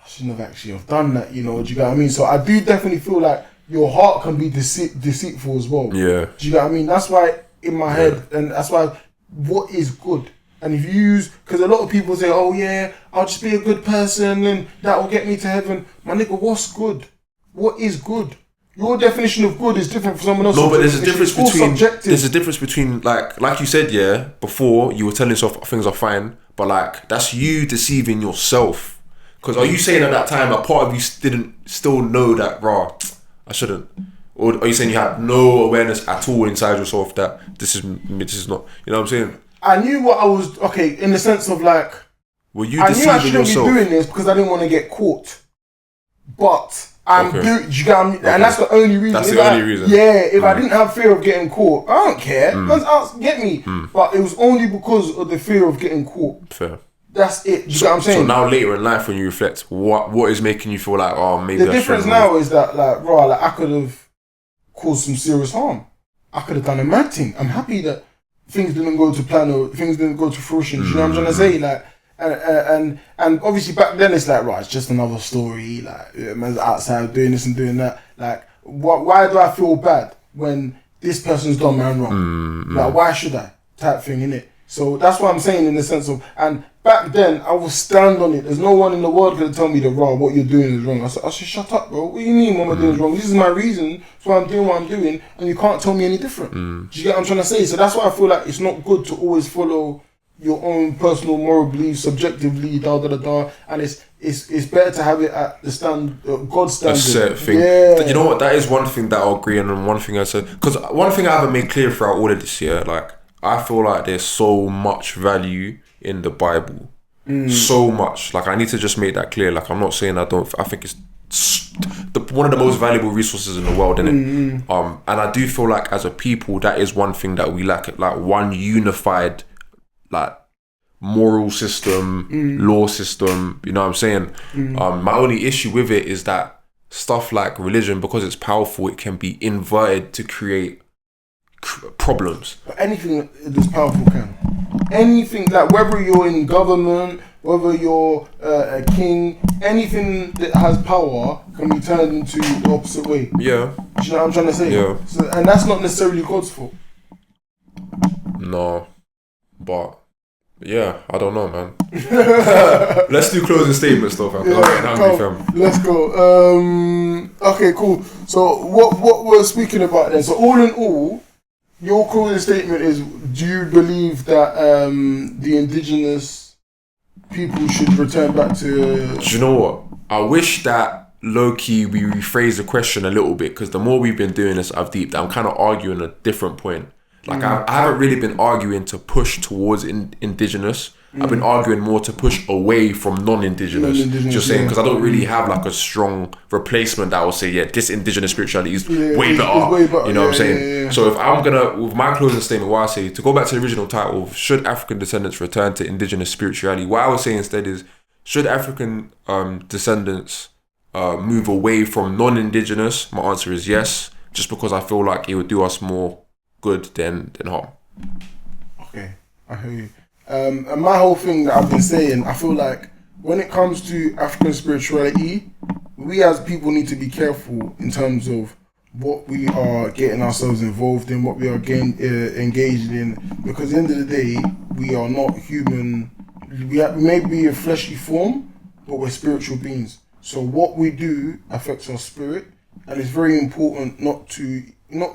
I shouldn't have actually have done that, you know, do you get what I mean? So I do definitely feel like your heart can be deceitful as well. Yeah. Do you get what I mean? That's why in my head, and that's why what is good? And if you use, because a lot of people say, oh yeah, I'll just be a good person and that will get me to heaven. My nigga, what's good? What is good? Your definition of good is different from someone else's. No, but there's a difference between. Subjective. There's a difference between like you said, yeah. Before you were telling yourself things are fine, but like that's you deceiving yourself. Because are you saying at that time a part of you didn't still know that, rah, I shouldn't, or are you saying you had no awareness at all inside yourself that this is not? You know what I'm saying? I knew what I was in the sense of like. Were you I deceiving knew I shouldn't yourself? be doing this because I didn't want to get caught, but. Do you get what I mean? And that's the only reason. That's the only reason. Yeah, if I didn't have fear of getting caught, I don't care. Man's out, get me. But it was only because of the fear of getting caught. Fair. That's it. Do you get what I'm saying? So now later in life, when you reflect, what is making you feel like, oh, maybe the difference now is that like I could have caused some serious harm. I could have done a mad thing. I'm happy that things didn't go to plan or things didn't go to fruition. Do you know what I'm trying to say? Like. And obviously back then it's like, right, it's just another story, like man's outside doing this and doing that. Like why do I feel bad when this person's done man wrong? Like why should I? Type thing, innit? So that's what I'm saying in the sense of, and back then I will stand on it. There's no one in the world gonna tell me that what you're doing is wrong. I said shut up, bro. What do you mean what I'm doing is wrong? This is my reason, so I'm doing what I'm doing, and you can't tell me any different. Do you get what I'm trying to say? So that's why I feel like it's not good to always follow your own personal moral beliefs subjectively, and it's better to have it at the God's standard. A set thing. Yeah. You know what? That is one thing that I'll agree on, and one thing I said, because one thing I haven't made clear throughout all of this year, like I feel like there's so much value in the Bible, so much. Like I need to just make that clear. Like I'm not saying I don't. I think it's one of the most valuable resources in the world, isn't it? And I do feel like as a people, that is one thing that we lack. Like one unified, like moral system, law system, you know what I'm saying? My only issue with it is that stuff like religion, because it's powerful, it can be inverted to create problems. But anything that's powerful can. Anything, like whether you're in government, whether you're a king, anything that has power can be turned into the opposite way. Yeah. Do you know what I'm trying to say? Yeah. So, and that's not necessarily God's fault. No. But yeah, I don't know, man. Let's do closing statements though, fam. Let's go. Okay, cool. So what we're speaking about then? So all in all, your closing statement is: do you believe that the indigenous people should return back to? Do you know what? I wish that low-key we rephrase the question a little bit, because the more we've been doing this, I'm kind of arguing a different point. Like I haven't really been arguing to push towards indigenous. I've been arguing more to push away from non-indigenous. Just saying, because I don't really have like a strong replacement that will say, yeah, this indigenous spirituality is way better. You know what I'm saying? Yeah. So if I'm gonna, with my closing statement, what I say, to go back to the original title, should African descendants return to indigenous spirituality? What I would say instead is, should African descendants move away from non-indigenous? My answer is yes, just because I feel like it would do us more good than harm. Okay, I hear you. And my whole thing that I've been saying, I feel like when it comes to African spirituality, we as people need to be careful in terms of what we are getting ourselves involved in, what we are getting engaged in, because at the end of the day, we are not human. We may be a fleshly form, but we're spiritual beings. So what we do affects our spirit, and it's very important not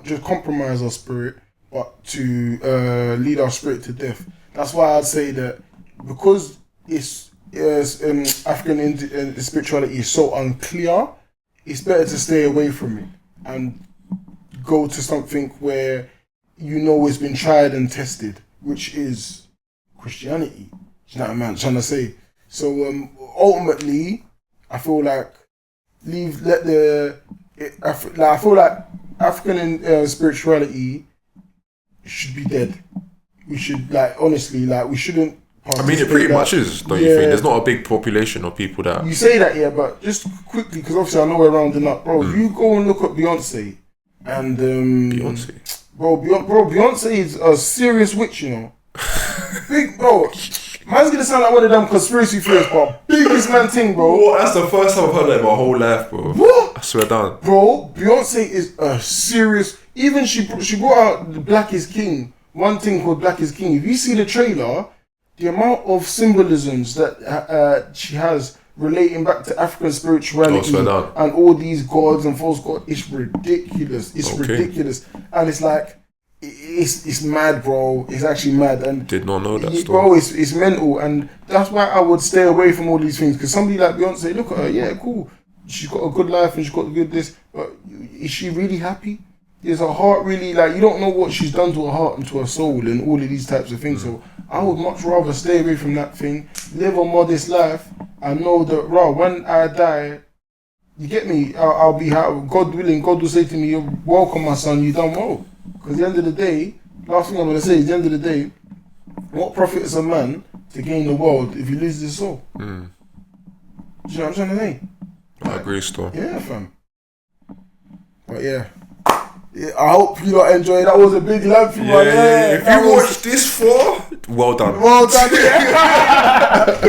just compromise our spirit, but to lead our spirit to death. That's why I'd say that because African spirituality is so unclear, it's better to stay away from it and go to something where you know it's been tried and tested, which is Christianity. Do you know what I'm trying to say? So ultimately, I feel like I feel like African spirituality should be dead. We should, honestly, we shouldn't I mean, it pretty much is, don't you think? There's not a big population of people that... You say that, yeah, but just quickly, because obviously I know we're rounding up. Bro, if you go and look at Beyonce, and... Beyonce? Bro, Beyonce is a serious witch, you know. Big, bro. Man's gonna sound like one of them conspiracy theorists, but biggest man thing, bro. What? That's the first time I've heard that in my whole life, bro. What? I swear down. Bro, Beyonce is a serious... Even she brought out the Black is King. One thing called Black is King. If you see the trailer... The amount of symbolisms that she has relating back to African spirituality and all these gods and false gods, it's ridiculous. It's ridiculous, and it's like it's mad, bro. It's actually mad, and did not know that story. Bro, it's mental, and that's why I would stay away from all these things. Because somebody like Beyonce, look at her, yeah, cool. She's got a good life and she's got a good this, but is she really happy? Is her heart really, like, you don't know what she's done to her heart and to her soul and all of these types of things. So I would much rather stay away from that thing, live a modest life, and know that, when I die, you get me, I'll be happy. God willing, God will say to me, "You're welcome, my son, you done well." Because at the end of the day, last thing I'm going to say is, at the end of the day, what profit is a man to gain the world if he loses his soul? Do you know what I'm trying to say? I agree still. Yeah, fam. But yeah, I hope you lot enjoy. That was a big length for my If you watched this far, well done. Well done, yeah.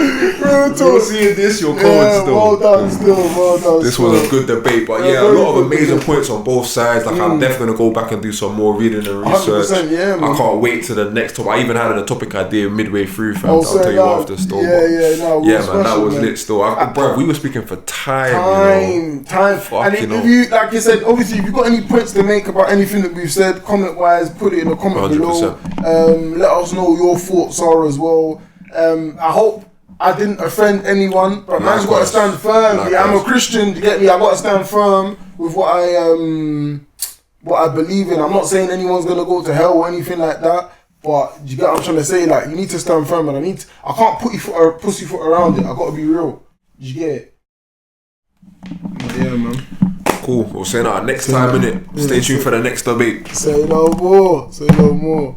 You're seeing this, you're cold still. Well done still. This was a good debate, but a lot of amazing points on both sides. Like, I'm definitely going to go back and do some more reading and research. Yeah, man. I can't wait to the next topic. I even had a topic idea midway through, fam. I'll tell you after still. Man, that was lit still. Bro, we were speaking for time. And if you, like you said, obviously, if you've got any points to make about anything that we've said, comment-wise, put it in the comment 100%. below. Let us know your thoughts are as well. I hope I didn't offend anyone, but man's got to stand firm. Yeah, I'm a Christian, you get me? I got to stand firm with what I believe in. I'm not saying anyone's gonna go to hell or anything like that, but you get what I'm trying to say? Like, you need to stand firm, and I can't pussyfoot around it. I got to be real. You get it? Yeah, man. Cool. We'll say that next time, innit? Stay tuned for the next debate. Say no more.